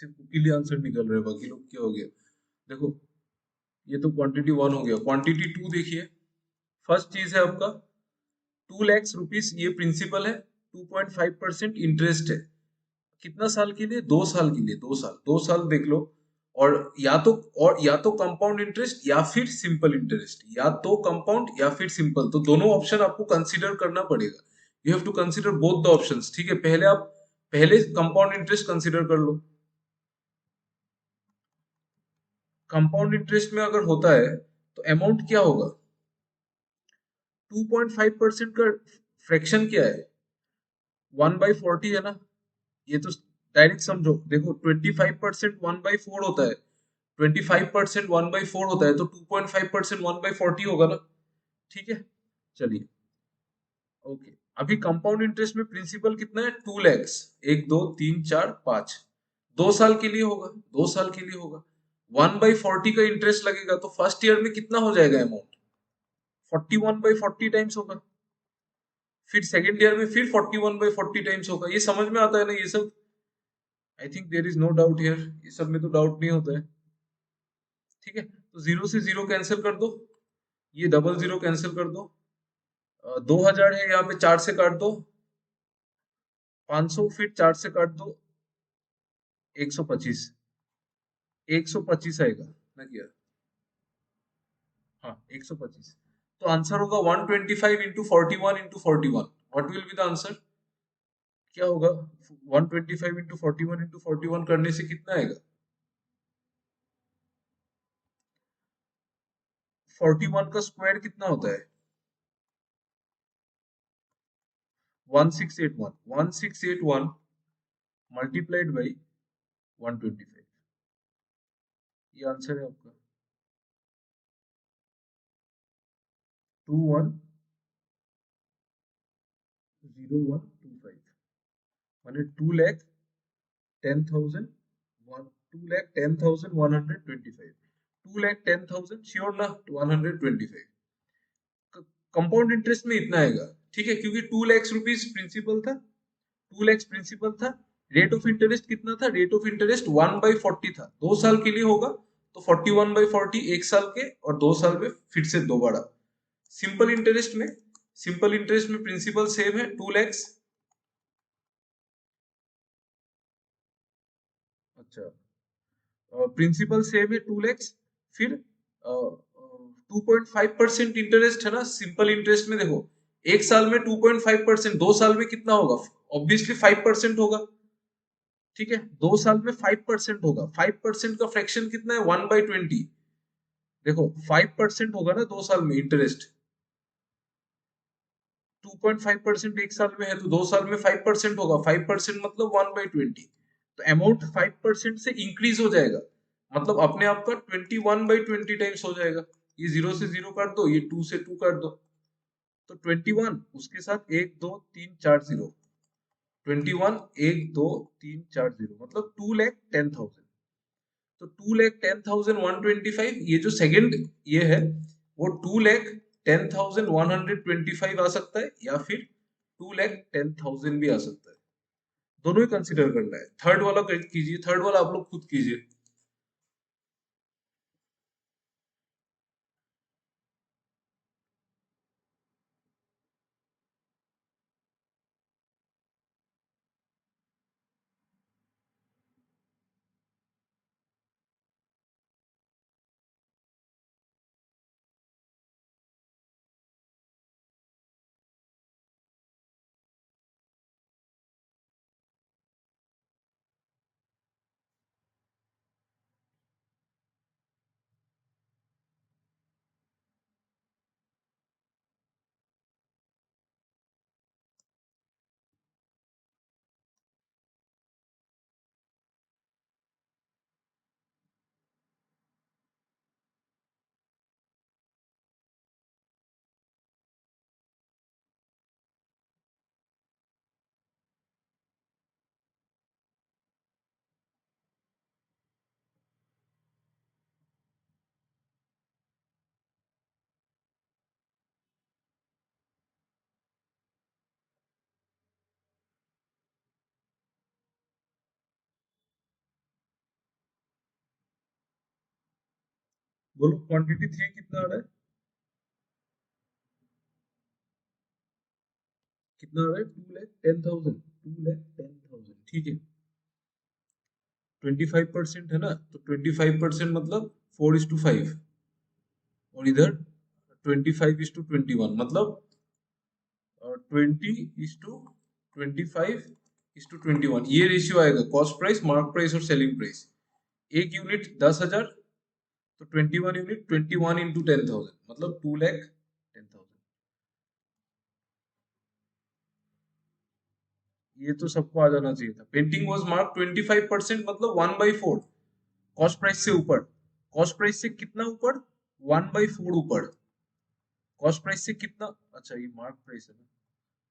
सिर्फ के लिए आंसर निकल रहे हैं, बाकी लोग क्या हो गया? देखो, ये तो क्वांटिटी 1 हो गया। क्वांटिटी 2 देखिए। फर्स्ट चीज है आपका 2 lakhs रुपीस, ये प्रिंसिपल है। 2.5% इंटरेस्ट है। कितना साल के लिए? 2 साल के लिए। 2 साल, 2 साल देख लो। और या तो, और या तो कंपाउंड इंटरेस्ट या फिर सिंपल इंटरेस्ट, या तो कंपाउंड या फिर सिंपल, तो दोनों ऑप्शन आपको कंसीडर करना पड़ेगा। You have to consider both the options. ठीक है, पहले आप, पहले कंपाउंड इंटरेस्ट कंसीडर कर लो। कंपाउंड इंटरेस्ट में अगर होता है तो अमाउंट क्या होगा? 2.5% का फ्रैक्शन क्या है? 1/40 है ना। ये तो डायरेक्ट समझो, देखो 25% 1/4 होता है। 25% 1/4 होता है, तो 2.5% 1/40 होगा ना। ठीक है, चलिए। ओके, अभी कंपाउंड इंटरेस्ट में प्रिंसिपल कितना है? 2 lakhs। 1 2 3 4 5, 2 साल के लिए होगा, 2 साल के लिए होगा। 1/40 का इंटरेस्ट लगेगा, तो फर्स्ट ईयर में कितना हो जाएगा अमाउंट? 41/40 टाइम्स होगा। फिर सेकेंड ईयर में फिर 41/40 टाइम्स होगा। ये समझ में आता है ना ये सब? I think there is no doubt here, ये सब में तो डाउट नहीं होता है। ठीक है, तो जीरो से जीरो कैंसिल कर दो, ये डबल जीरो कैंसिल कर दो। 2000 है, यहाँ पे 4 से काट दो, 500 फिर 4 से काट दो, 125, 125 आएगा ना क्या? हाँ 125। तो आंसर होगा 125 into 41 into 41। What will be the answer? क्या होगा? 125 इंटू 41 इंटू 41 करने से कितना आएगा? 41 का स्क्वायर कितना होता है? 1681, 1681 मल्टीप्लाइड बाई 125। ये आंसर है आपका 210125, माने 2,10,000, 2,10,125, 2,10,000 श्योर ना, 125। कंपाउंड इंटरेस्ट में इतना आएगा, ठीक है, क्योंकि 2 लाख रुपीज प्रिंसिपल था, 2 लाख प्रिंसिपल था। रेट ऑफ इंटरेस्ट कितना था? रेट ऑफ इंटरेस्ट 1/40 था, 2 साल के लिए होगा तो 41/40 एक साल के, और 2 साल में फिर से दोबारा। सिंपल इंटरेस्ट में, सिंपल इंटरेस्ट में प्रिंसिपल सेम है 2 लाख। अच्छा, प्रिंसिपल सेम है 2 लाख, फिर 2.5% इंटरेस्ट है ना सिंपल इंटरेस्ट में। देखो एक साल में 2.5%, 2 साल में कितना होगा? ऑब्वियसली 5% होगा, ठीक है, 2 साल में 5% होगा। 5% का फ्रैक्शन कितना है? 1/20। देखो 5% होगा ना 2 साल में इंटरेस्ट, 2.5% एक साल में है तो 2 साल में 5% होगा, 5% मतलब 1/20। तो अमाउंट 5% से इंक्रीज हो जाएगा, मतलब अपने आप का 21/20 टाइम्स हो जाएगा। ये 0 से 0 काट दो, ये 2 से 2 काट दो, तो 21 उसके साथ 1 2 3 4 0, 21 1 2 3 4 0 मतलब 2,10,000। तो 2,10,125, ये जो सेकंड ये है वो 2,10,125 आ सकता है, या फिर 2,10,000 भी आ सकता है। दोनों ही कंसिडर करना है। थर्ड वाला कीजिए, थर्ड वाला आप लोग खुद कीजिए। बोलो क्वांटिटी 3 कितना आ रहा है? कितना आ रहा है? 2,10,000, 2,10,000, ठीक है। 25% है ना, तो 25% मतलब 4:5, और इधर 25:21 मतलब 20:25:21, ये रेशियो आएगा कॉस्ट प्राइस, मार्क प्राइस और सेलिंग प्राइस। एक यूनिट 10,000, तो 21 यूनिट 21 × 10,000 मतलब 2,10,000। ये तो सबको आ जाना चाहिए था। पेंटिंग वॉज मार्क 25% मतलब 1/4, कॉस्ट प्राइस से ऊपर। कॉस्ट प्राइस से कितना ऊपर? 1/4 ऊपर। कॉस्ट प्राइस से कितना? अच्छा ये मार्क प्राइस है ना,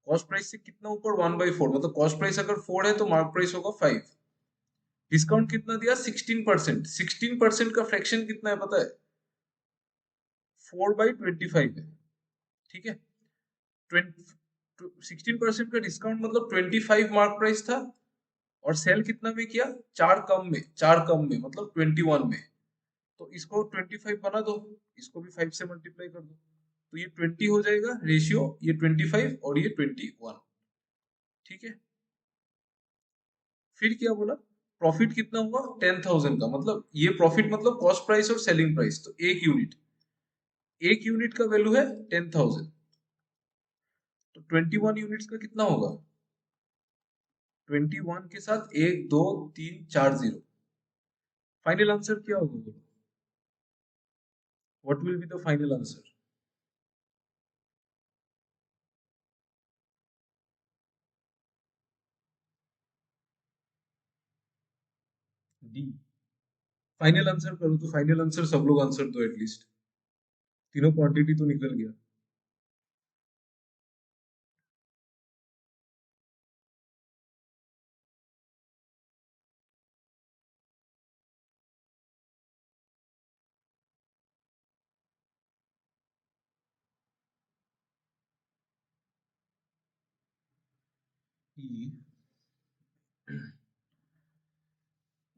कॉस्ट प्राइस से कितना ऊपर? 1/4, मतलब कॉस्ट प्राइस अगर 4 है तो मार्क प्राइस होगा 5। डिस्काउंट कितना दिया? 16%। 16% का फ्रैक्शन कितना है पता है? 4/25 है, ठीक है। 16% का डिस्काउंट मतलब 25 मार्क प्राइस था, और सेल कितना में किया? 4 कम में मतलब 21 में। तो इसको 25 बना दो, इसको भी 5 से मल्टीप्लाई कर दो, तो ये 20 हो जाएगा रेशियो, ये 25 और ये 21। ठीक है, फिर क्या बोला, प्रॉफिट कितना हुआ 10,000 का, मतलब ये प्रॉफिट मतलब कॉस्ट प्राइस और सेलिंग प्राइस, तो एक यूनिट का वैल्यू है 10,000, तो 21 यूनिट्स का कितना होगा, 21 के साथ 1 2 3 4 0। फाइनल आंसर क्या होगा, what will be the final answer. D. Final answer करो, तो फाइनल आंसर सब लोग आंसर दो एटलीस्ट, तीनों क्वांटिटी तो निकल गया। ई।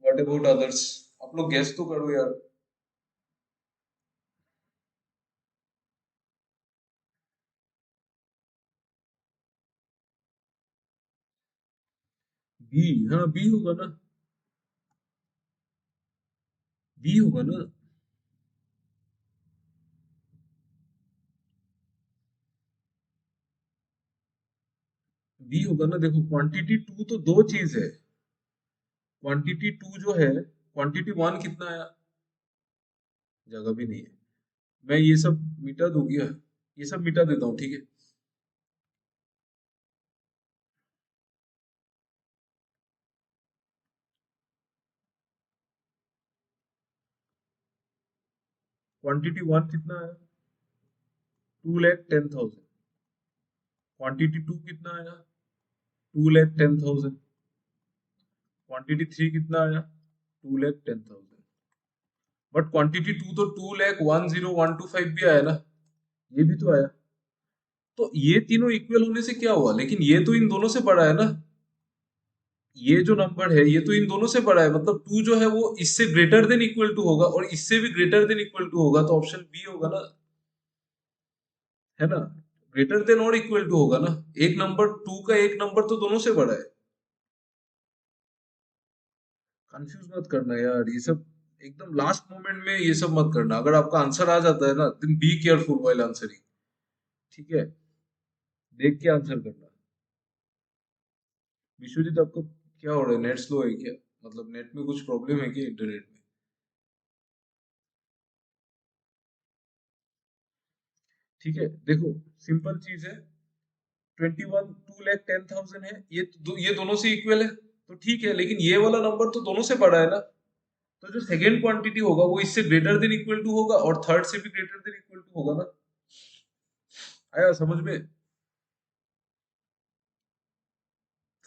व्हाट अबाउट अदर्स, आप लोग गेस तो करो यार। बी, हाँ बी होगा ना, बी होगा ना, बी होगा ना। देखो क्वांटिटी टू तो दो चीज है, क्वांटिटी टू जो है, क्वांटिटी वन कितना आया, जगह भी नहीं है। मैं ये सब मिटा दूं क्या, ये सब मिटा देता हूँ, ठीक है। क्वांटिटी वन कितना आया, 2,10,000। क्वांटिटी टू कितना आया, 2,10,000। क्वांटिटी थ्री कितना आया, 2,10,000। बट क्वांटिटी टू तो 2,10,105 भी आया ना, ये भी तो आया। तो ये तीनों इक्वल होने से क्या हुआ, लेकिन ये तो इन दोनों से बड़ा है ना, ये जो नंबर है ये तो इन दोनों से बड़ा है, मतलब टू जो है वो इससे ग्रेटर देन इक्वल टू होगा और इससे भी ग्रेटर देन इक्वल टू होगा, तो ऑप्शन बी होगा ना, है ना। ग्रेटर देन और इक्वल टू होगा ना, एक नंबर टू का एक नंबर तो दोनों से बड़ा है। कंफ्यूज मत करना यार, ये सब एकदम लास्ट मोमेंट में ये सब मत करना, अगर आपका आंसर आ जाता है ना, then be careful while answering, ठीक है, देख के आंसर करना। विश्वजीत आपको क्या हो रहा है, नेट स्लो है क्या, मतलब नेट में कुछ प्रॉब्लम है क्या, इंटरनेट में। ठीक है, देखो सिंपल चीज है, 21 2,10,000 है, ये दोनों से इक्वल है, तो ठीक है, लेकिन ये वाला नंबर तो दोनों से बड़ा है ना, तो जो सेकेंड क्वांटिटी होगा वो इससे ग्रेटर देन इक्वल टू होगा और थर्ड से भी ग्रेटर देन इक्वल टू होगा ना। आया समझ में,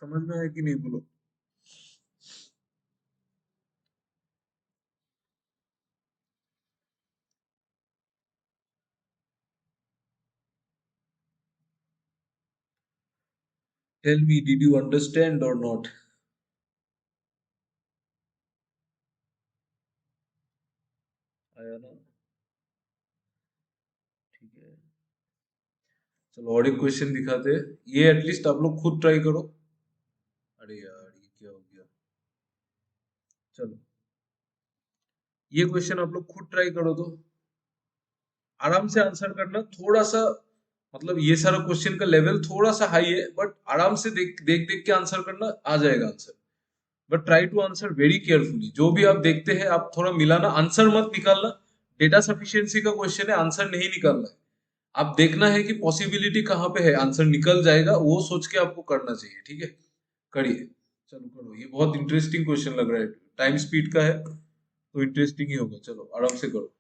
समझ में आया कि नहीं बोलो। Tell me, did you understand और नॉट। आया ना, ठीक है। चलो और एक क्वेश्चन दिखाते हैं, ये एटलीस्ट आप लोग खुद ट्राई करो। अरे यार ये क्या हो गया, चलो ये क्वेश्चन आप लोग खुद ट्राई करो, तो आराम से आंसर करना, थोड़ा सा मतलब ये सारा क्वेश्चन का लेवल थोड़ा सा हाई है, बट आराम से देख देख देख के आंसर करना, आ जाएगा answer. But try to answer very carefully, जो भी आप देखते हैं आप थोड़ा मिलाना, आंसर मत निकालना। डेटा सफिशिएंसी का क्वेश्चन है, आंसर नहीं निकालना है, आप देखना है कि पॉसिबिलिटी कहाँ पे है, आंसर निकल जाएगा, वो सोच के आपको करना चाहिए, ठीक है। करिए, चलो करो, ये बहुत इंटरेस्टिंग क्वेश्चन लग रहा है, टाइम स्पीड का है तो इंटरेस्टिंग ही होगा, चलो आराम से करो।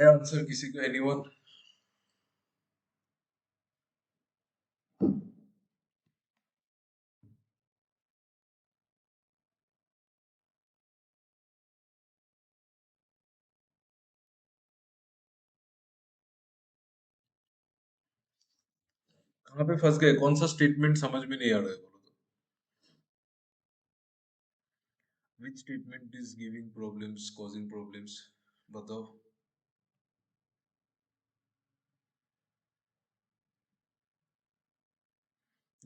आया आंसर किसी को? एनीवन? कहाँ पे फंस गए? कौन सा स्टेटमेंट समझ में नहीं आ रहा है, बोलो तो। Which statement is giving problems, causing problems? बताओ।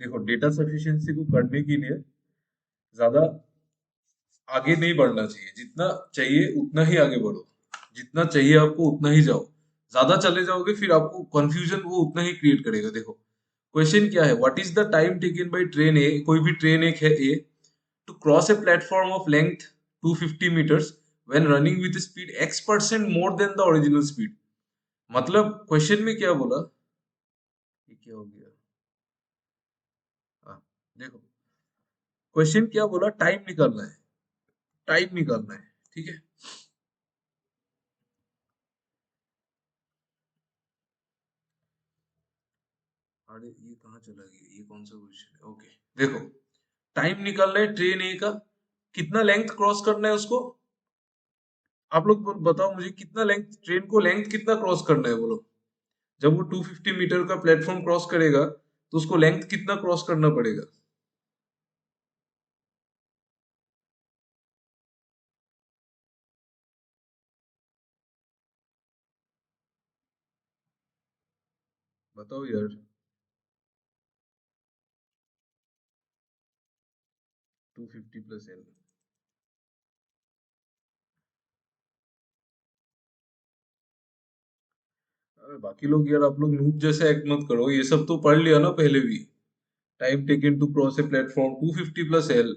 देखो, डेटा सफिशिएंसी को करने के लिए ज्यादा आगे नहीं बढ़ना चाहिए। जितना चाहिए उतना ही आगे बढ़ो, जितना चाहिए आपको उतना ही जाओ। ज्यादा चले जाओगे फिर आपको कंफ्यूजन वो उतना ही क्रिएट करेगा। देखो, क्वेश्चन क्या है? What is the time taken by train A, कोई भी ट्रेन एक है A, to cross a platform of length 250 meters when running with speed x% more than the original speed. मतलब क्वेश्चन में क्या बोला? ये क्या हो गया? हाँ, देखो, क्वेश्चन क्या बोला? टाइम निकालना है, टाइम निकालना है, ठीक है। अरे ये कहाँ चला गया? ये कौन सा क्वेश्चन है? ओके, देखो, टाइम निकालना है ट्रेन ए का, कितना लेंथ क्रॉस करना है उसको। आप लोग बताओ मुझे, कितना लेंथ ट्रेन को, लेंथ कितना क्रॉस करना है, बोलो। जब वो 250 मीटर का प्लेटफॉर्म क्रॉस करेगा तो उसको लेंथ कितना क्रॉस करना पड़ेगा? बताओ यार। 250 प्लस एल। अरे बाकी लोग यार, आप लोग नूब जैसे एक्ट मत करो, ये सब तो पढ़ लिया ना पहले भी। Time taken to cross a platform 250 plus L.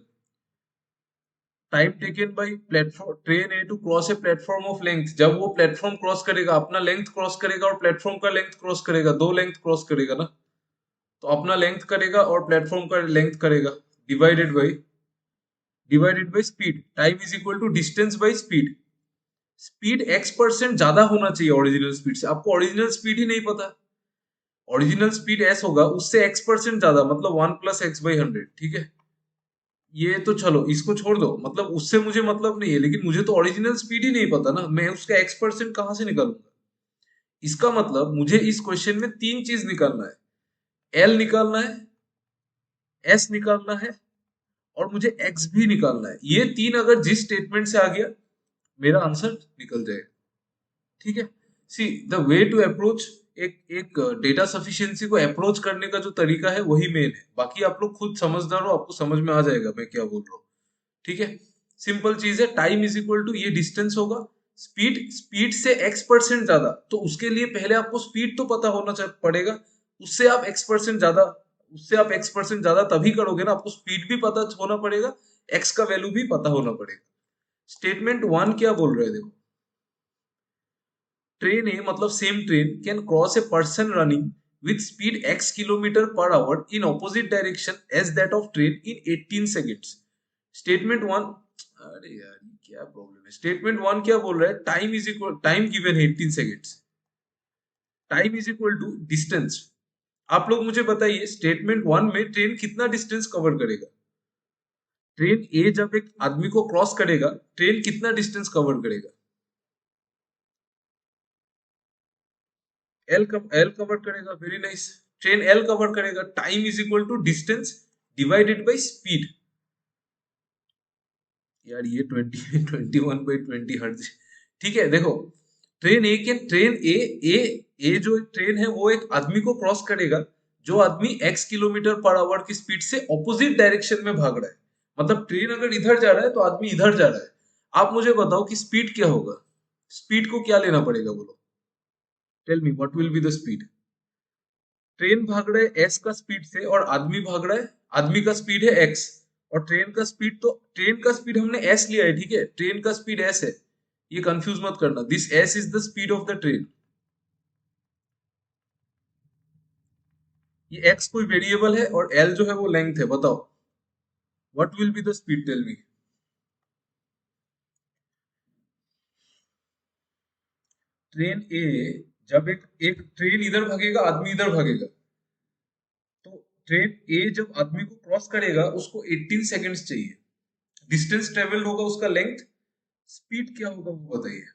Time taken by platform train A to cross a platform of length, जब वो प्लेटफॉर्म क्रॉस करेगा, अपना लेंथ क्रॉस करेगा और प्लेटफॉर्म का लेंथ क्रॉस करेगा, दो लेंथ क्रॉस करेगा ना। तो अपना लेंथ करेगा और प्लेटफॉर्म का लेंथ करेगा, divided by speed. Time is equal to distance by speed. Speed x% ज्यादा होना चाहिए ओरिजिनल स्पीड से। आपको ओरिजिनल स्पीड ही नहीं पता। ओरिजिनल स्पीड s होगा, उससे x% ज्यादा, मतलब 1 + x/100, ठीक है। ये तो चलो, इसको छोड़ दो, मतलब उससे मुझे मतलब नहीं है, लेकिन मुझे तो ओरिजिनल स्पीड ही नहीं पता ना, मैं उसका x% कहाँ से निकालूंगा? इसका मतलब मुझे इस क्वेश्चन में तीन चीज निकालना है। एल निकालना है, एस निकालना है, और मुझे एक्स भी निकालना है। ये तीन अगर जिस स्टेटमेंट से आ गया, मेरा आंसर निकल जाएगा, ठीक है। See the way to approach, एक एक डेटा सफिशिएंसी को अप्रोच करने का जो तरीका है वही मेन है। बाकी आप लोग खुद समझदार हो, आपको समझ में आ जाएगा मैं क्या बोल रहा हूँ, ठीक है। सिंपल चीज है, टाइम इज इक्वल टू ये डिस्टेंस होगा, स्पीड, स्पीड से x% ज्यादा, तो उसके लिए पहले आपको स्पीड तो पता होना पड़ेगा। उससे आप x% ज्यादा, उससे आप x% ज्यादा तभी करोगे ना, आपको स्पीड भी पता होना पड़ेगा, x का वैल्यू भी पता होना पड़ेगा। स्टेटमेंट वन क्या बोल रहे हैं, देखो। ट्रेन ए, मतलब same train, can cross a person running with speed x km/h in opposite direction as that of train in 18 seconds. Statement one, अरे यार ये क्या प्रॉब्लम है? स्टेटमेंट वन क्या बोल रहा है? Time is equal, time given है 18 seconds, time is equal to distance. आप लोग मुझे बताइए, स्टेटमेंट वन में ट्रेन कितना डिस्टेंस कवर करेगा? ट्रेन ए जब एक आदमी को क्रॉस करेगा, ट्रेन कितना डिस्टेंस कवर करेगा? एल कवर करेगा, very nice. Train L cover करेगा। Time is equal to distance divided by speed. यार ये 21/20 हर्ट्ज, ठीक है। देखो, ट्रेन ए जो ट्रेन है वो एक आदमी को क्रॉस करेगा, जो आदमी x km/h की स्पीड से ऑपोजिट डायरेक्शन में भाग रहा है। मतलब ट्रेन अगर इधर जा रहा है तो आदमी इधर जा रहा है। आप मुझे बताओ कि स्पीड क्या होगा? स्पीड को क्या लेना पड़ेगा, बोलो। Tell me what will be the speed? Train भाग रहा है एस का स्पीड से और आदमी भाग रहा है, आदमी का स्पीड है एक्स, और ट्रेन का स्पीड, तो ट्रेन का स्पीड हमने एस लिया है, ठीक है, ट्रेन का स्पीड एस है। ये कंफ्यूज मत करना, this S is the speed of the train. ये एक्स कोई वेरिएबल है और एल जो है वो लेंथ है। बताओ what will be the speed, tell me. Train A जब एक एक ट्रेन इधर भागेगा, आदमी इधर भागेगा, तो ट्रेन ए जब आदमी को क्रॉस करेगा उसको 18 सेकंड्स चाहिए। डिस्टेंस ट्रेवल होगा उसका लेंथ, स्पीड क्या होगा वो बताइए।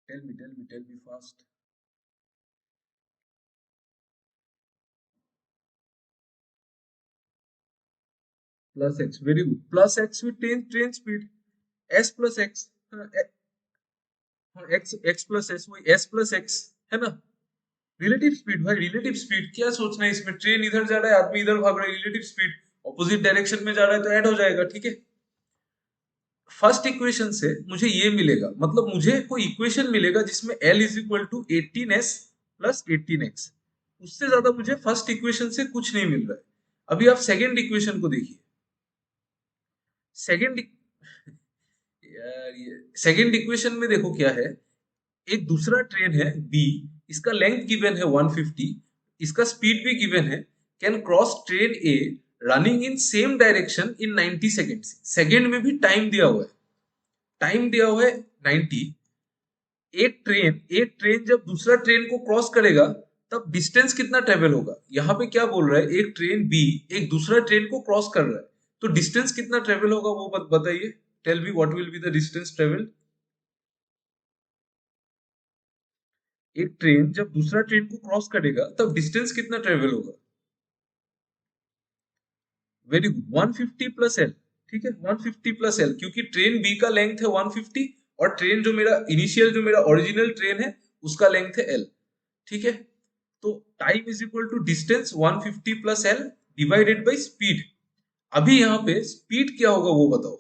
Tell me fast. Plus x, very good, plus x with train train speed, s plus x, x x plus s, वही एस प्लस एक्स, है ना। रिलेटिव स्पीड भाई, रिलेटिव स्पीड, क्या सोचना है इसमें, ट्रेन इधर जा रहा है, आदमी इधर भाग रहा है, रिलेटिव स्पीड, ऑपोजिट डायरेक्शन में जा रहा है तो ऐड हो जाएगा, ठीक है। फर्स्ट इक्वेशन से मुझे ये मिलेगा, मतलब मुझे कोई इक्वेशन मिलेगा जिसमें L is equal to 18s plus 18x, उससे ज्यादा मुझे फर्स्ट इक्वेशन से कुछ नहीं मिल रहा है। अभी आप सेकेंड इक्वेशन को देखिए। सेकेंड यार, ये सेकेंड इक्वेशन में देखो क्या है। एक दूसरा ट्रेन है बी, इसका लेंथ गिवन है 150, इसका स्पीड भी गिवन है, can cross train A running in same direction in 90 seconds. Second में भी टाइम दिया हुआ है, टाइम दिया हुआ है 90। एक ट्रेन जब दूसरा ट्रेन को क्रॉस करेगा तब डिस्टेंस कितना ट्रेवल होगा। यहाँ पे क्या बोल रहा है, एक ट्रेन बी एक दूसरा ट्रेन को क्रॉस कर रहा है, तो डिस्टेंस कितना ट्रेवल होगा वो बताइए। Tell me what will be the distance travel. एक ट्रेन जब दूसरा ट्रेन को क्रॉस करेगा तब डिस्टेंस कितना ट्रेवल होगा। वेरी गुड, 150 प्लस एल, ठीक है, 150 प्लस एल, क्योंकि ट्रेन बी का लेंथ है 150 और ट्रेन जो मेरा इनिशियल जो मेरा ओरिजिनल ट्रेन है उसका लेंथ है एल, ठीक है। तो time is equal to distance 150 plus L divided by speed. अभी यहाँ पे स्पीड क्या होगा वो बताओ।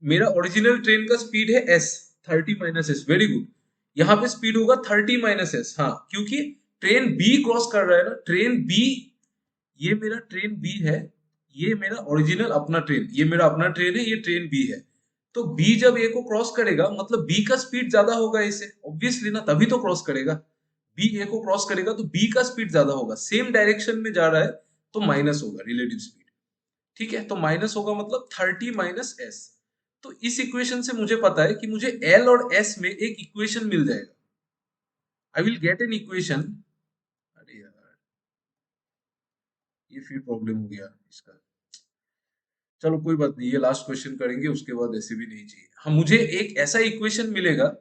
मेरा ओरिजिनल ट्रेन का स्पीड है s, 30 minus s, very good. यहाँ पे स्पीड होगा 30 माइनस एस, हाँ, क्योंकि ट्रेन बी क्रॉस कर रहा है ना, ट्रेन बी, ये मेरा ट्रेन बी है, ये मेरा ओरिजिनल अपना ट्रेन, ये मेरा अपना ट्रेन है, ये ट्रेन बी है। तो बी जब ए को क्रॉस करेगा मतलब बी का स्पीड ज्यादा होगा इसे, ऑब्वियसली ना, तभी तो क्रॉस करेगा। बी ए को क्रॉस करेगा तो बी का स्पीड ज्यादा होगा, सेम डायरेक्शन में जा रहा है तो माइनस होगा रिलेटिव स्पीड, ठीक है। तो माइनस होगा मतलब 30 माइनस एस। तो इस इक्वेशन से मुझे पता है कि मुझे एल और एस में एक इक्वेशन मिल जाएगा। I will get an equation. अरे यार, ये फिर प्रॉब्लम हो गया इसका। चलो कोई बात नहीं, ये लास्ट क्वेश्चन करेंगे उसके बाद ऐसे भी नहीं चाहिए। हाँ, मुझे एक ऐसा इक्वेशन मिलेगा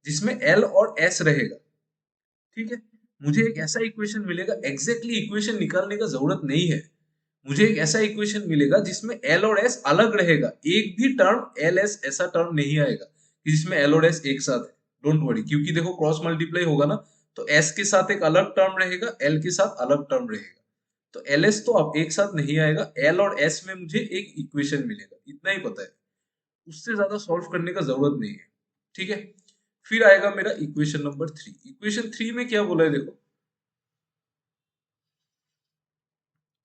जिसमें एल और एस रहेगा, ठीक है। मुझे एक ऐसा इक्वेशन मिलेगा, एग्जैक्टली इक्वेशन निकालने का जरूरत नहीं है। मुझे एक ऐसा इक्वेशन मिलेगा जिसमें एल और एस अलग रहेगा, एक भी टर्म एल एस ऐसा टर्म नहीं आएगा कि जिसमें एल और एस एक साथ है। डोंट वरी, क्योंकि देखो क्रॉस मल्टीप्लाई होगा ना, तो एस के साथ एक अलग टर्म रहेगा, एल के साथ अलग टर्म रहेगा। तो एल एस तो अब एक साथ नहीं आएगा, एल और एस में मुझे एक इक्वेशन मिलेगा, इतना ही पता है, उससे ज्यादा सॉल्व करने का जरूरत नहीं है, ठीक है। फिर आएगा मेरा इक्वेशन नंबर 3। इक्वेशन 3 में क्या बोला है देखो,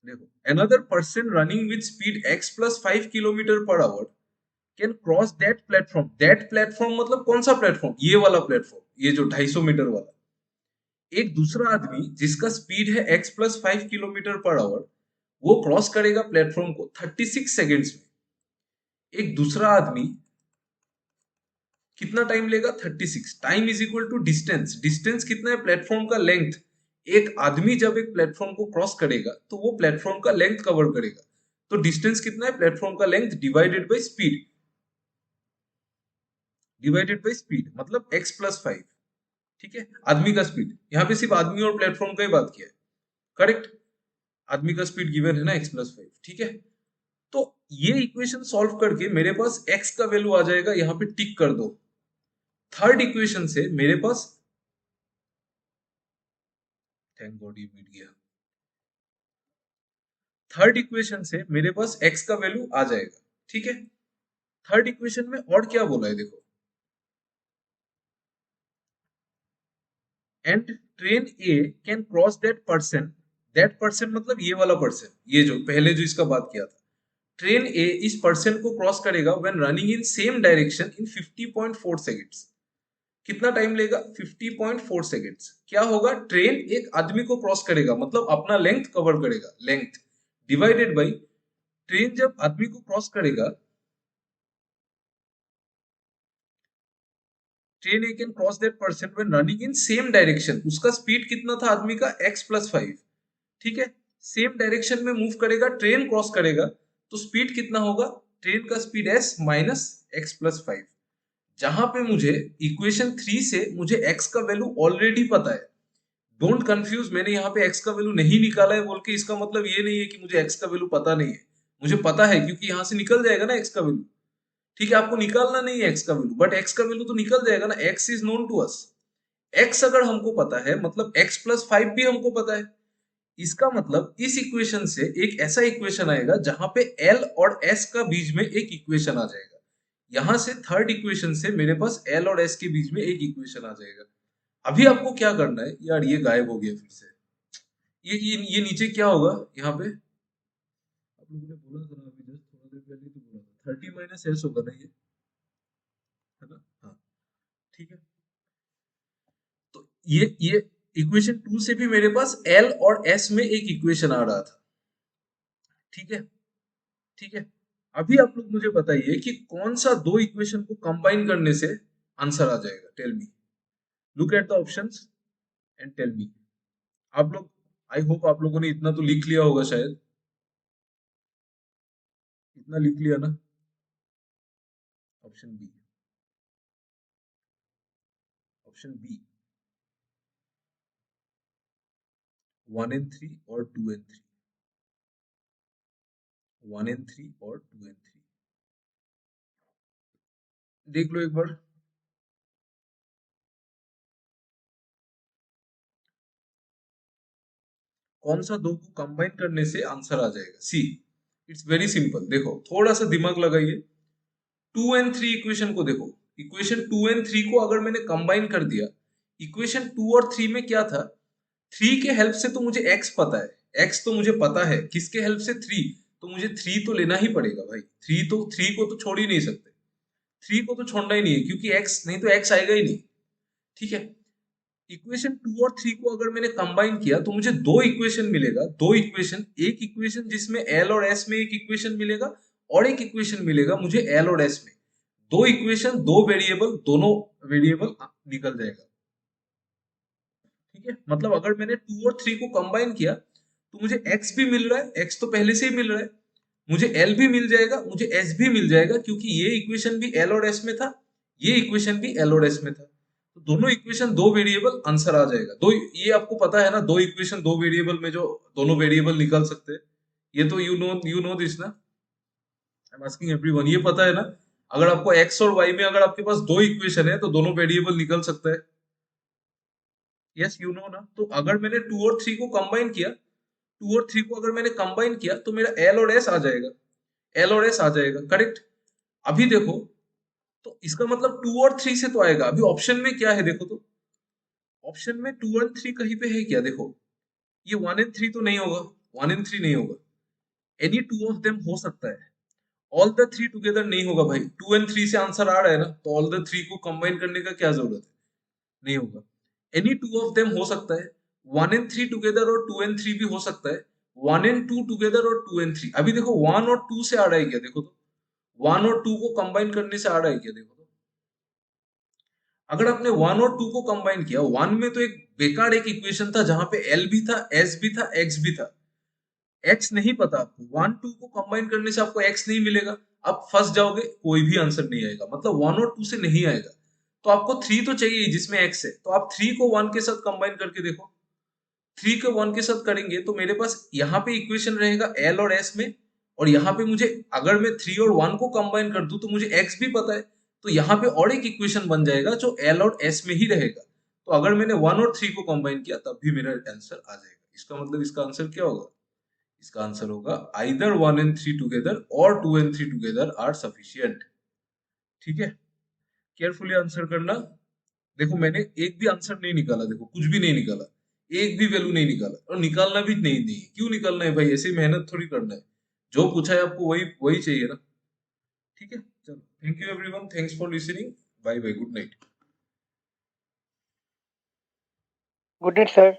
देखो, another person running with speed x plus 5 kilometre per hour can cross that platform. That platform मतलब कौन सा प्लेटफॉर्म, ये वाला प्लेटफॉर्म, ये जो 250 मीटर वाला। एक दूसरा आदमी जिसका स्पीड है x plus 5 kilometre per hour, वो क्रॉस करेगा प्लेटफॉर्म को 36 सेकेंड्स में। एक दूसरा आदमी कितना टाइम लेगा, 36। Time is equal to distance, distance कितना है, प्लेटफॉर्म का लेंथ। एक आदमी जब एक प्लेटफॉर्म को क्रॉस करेगा तो वो प्लेटफॉर्म का लेंथ कवर करेगा, तो डिस्टेंस कितना है, प्लेटफॉर्म का length divided by speed, divided by speed मतलब x प्लस 5, ठीक है। आदमी का स्पीड, यहाँ पे सिर्फ आदमी और प्लेटफॉर्म का ही बात किया है, करेक्ट। आदमी का स्पीड गिवन है ना, x प्लस 5, ठीक है। तो ये इक्वेशन सॉल्व करके मेरे पास x का वैल्यू आ जाएगा, यहाँ पे टिक कर दो। थर्ड इक्वेशन से मेरे पास, थैंक गॉड ये मिट गया। थर्ड इक्वेशन से मेरे पास x का वैल्यू आ जाएगा, ठीक है। थर्ड इक्वेशन में और क्या बोला है देखो, and train A can cross that person. That person मतलब ये वाला पर्सन, ये जो पहले जो इसका बात किया था, ट्रेन ए इस पर्सन को क्रॉस करेगा when running in same direction in 50.4 seconds. कितना टाइम लेगा, 50.4 सेकेंड्स। क्या होगा, ट्रेन एक आदमी को क्रॉस करेगा मतलब अपना लेंथ कवर करेगा, लेंथ डिवाइडेड बाई ट्रेन जब आदमी को क्रॉस करेगा train A can cross that person when running in same direction. उसका स्पीड कितना था आदमी का, x+5, ठीक है। सेम डायरेक्शन में मूव करेगा, ट्रेन क्रॉस करेगा, तो स्पीड कितना होगा, ट्रेन का स्पीड s माइनस x+5। जहां पे मुझे इक्वेशन 3 से मुझे x का वैल्यू ऑलरेडी पता है। डोंट कंफ्यूज, मैंने यहाँ पे x का वैल्यू नहीं निकाला है बोल के इसका मतलब ये नहीं है कि मुझे x का वैल्यू पता नहीं है। मुझे पता है क्योंकि यहाँ से निकल जाएगा ना x का वैल्यू। ठीक है, आपको निकालना नहीं है x का वैल्यू, बट x का वैल्यू तो निकल जाएगा ना। x is known to us. x अगर हमको पता है मतलब x+5 भी हमको पता है। इसका मतलब इस इक्वेशन से एक ऐसा इक्वेशन आएगा जहां पे l और s का बीच में एक इक्वेशन आ जाएगा। यहां से थर्ड इक्वेशन से मेरे पास l और s के बीच में एक इक्वेशन आ जाएगा। अभी आपको क्या करना है यार, ये गायब हो गया फिर से। ये नीचे क्या होगा यहाँ पे, आप लोगों ने बोला था ना अभी जस्ट थोड़ा देर पहले तो बोला था 30 - s होगा ना ये, है ना। हाँ, ठीक है। तो ये इक्वेशन 2 से भी मेरे पास l और s में एक इक्वेशन आ रहा था। ठीक है, ठीक है। अभी आप लोग मुझे बताइए कि कौन सा दो इक्वेशन को कंबाइन करने से आंसर आ जाएगा। Tell me, look at the options and tell me. आप लोग, आई होप आप लोगों ने इतना तो लिख लिया होगा शायद, इतना लिख लिया ना। Option B, option B 1 and 3 और 2 and 3, 1 and 3 और 2 and 3। देख लो एक बार। कौन सा दो को कंबाइन करने से आंसर आ जाएगा। सी, इट्स वेरी सिंपल। देखो थोड़ा सा दिमाग लगाइए। 2 and 3 इक्वेशन को देखो। इक्वेशन 2 and 3 को अगर मैंने कंबाइन कर दिया, इक्वेशन 2 और 3 में क्या था, 3 के हेल्प से तो मुझे x पता है, x तो मुझे पता है, किसके हेल्प से, 3। तो मुझे 3 तो लेना ही पड़ेगा भाई। 3 को तो छोड़ ही नहीं सकते। 3 को तो छोड़ना ही नहीं है क्योंकि x नहीं तो x आएगा ही नहीं। ठीक है। इक्वेशन 2 और 3 को अगर मैंने कंबाइन किया तो मुझे दो इक्वेशन मिलेगा। दो इक्वेशन, एक इक्वेशन जिसमें एल और एस में एक इक्वेशन मिलेगा, और एक इक्वेशन मिलेगा मुझे एल और एस में। दो इक्वेशन, दो वेरिएबल, दोनों वेरिएबल निकल जाएगा। ठीक है, मतलब अगर मैंने 2 और 3 को कंबाइन किया तो मुझे x भी मिल रहा है, x तो पहले से ही मिल रहा है। मुझे l भी मिल जाएगा, मुझे s भी मिल जाएगा क्योंकि ये इक्वेशन भी l और s में था, ये इक्वेशन भी l और s में था। तो दोनों इक्वेशन दो वेरिएबल, आंसर आ जाएगा। दो, ये आपको पता है ना, दो इक्वेशन दो वेरिएबल में जो दोनों वेरिएबल निकल सकते हैं। ये तो यू नो दिस ना। आई एम आस्किंग एवरीवन, ये पता है ना। अगर आपको x और y में अगर आपके पास दो इक्वेशन है तो दोनों वेरिएबल निकल सकता है। यस, यू नो ना। तो अगर मैंने 2 और 3 को कंबाइन किया, 2 और 3 को अगर मैंने कंबाइन किया तो मेरा एल और एस आ जाएगा। एल और एस आ जाएगा, करेक्ट। अभी देखो, तो इसका मतलब 2 और 3 से तो आएगा। अभी ऑप्शन में क्या है देखो तो, ऑप्शन में 2 और 3 कहीं पे है क्या, देखो। ये 1 and 3 तो नहीं होगा, 1 and 3 नहीं होगा। एनी टू ऑफ देम हो सकता है, ऑल द थ्री टुगेदर नहीं होगा भाई। 2 and 3 से आंसर आ रहा है ना, तो ऑल द थ्री को कंबाइन करने का क्या जरूरत है, नहीं होगा। एनी टू ऑफ देम हो सकता है, 1 and 3 टुगेदर और 2 and 3 भी हो सकता है, 1 and 2 टुगेदर और 2 and 3। अभी देखो 1 और 2 से आ रहा है क्या, देखो तो 1 और 2 को कंबाइन करने से आ रहा है क्या, देखो तो। अगर आपने 1 और 2 को कंबाइन किया, 1 में तो एक बेकार एक इक्वेशन था जहां पे एल भी था, एस भी था, एक्स भी था। एक्स नहीं पता आपको, 1 2 को कंबाइन करने से आपको एक्स नहीं मिलेगा। आप फंस जाओगे, कोई भी आंसर नहीं आएगा, मतलब 1 और 2 से नहीं आएगा। तो आपको 3 तो चाहिए जिसमें एक्स है, तो आप 3 को 1 के साथ कंबाइन करके देखो। 3 को 1 के साथ करेंगे तो मेरे पास यहाँ पे इक्वेशन रहेगा एल और एस में, और यहाँ पे मुझे, अगर मैं 3 और 1 को कंबाइन कर दूं तो मुझे एक्स भी पता है। तो यहाँ पे और एक इक्वेशन बन जाएगा जो एल और एस में ही रहेगा। तो अगर मैंने 1 और 3 को कंबाइन किया तब भी मेरा आंसर आ जाएगा। इसका मतलब इसका आंसर क्या होगा, इसका आंसर होगा आइदर 1 and 3 टुगेदर और 2 and 3 टुगेदर आर सफिशियंट। ठीक है, केयरफुली आंसर करना। देखो मैंने एक भी आंसर नहीं निकाला, देखो कुछ भी नहीं निकाला, एक भी वैल्यू नहीं निकाला, और निकालना भी नहीं क्यों निकालना है भाई, ऐसे मेहनत थोड़ी करना है। जो पूछा है आपको वही वही चाहिए ना। ठीक है, चलो, thank you everyone, thanks for listening, bye bye, good night. Good night sir.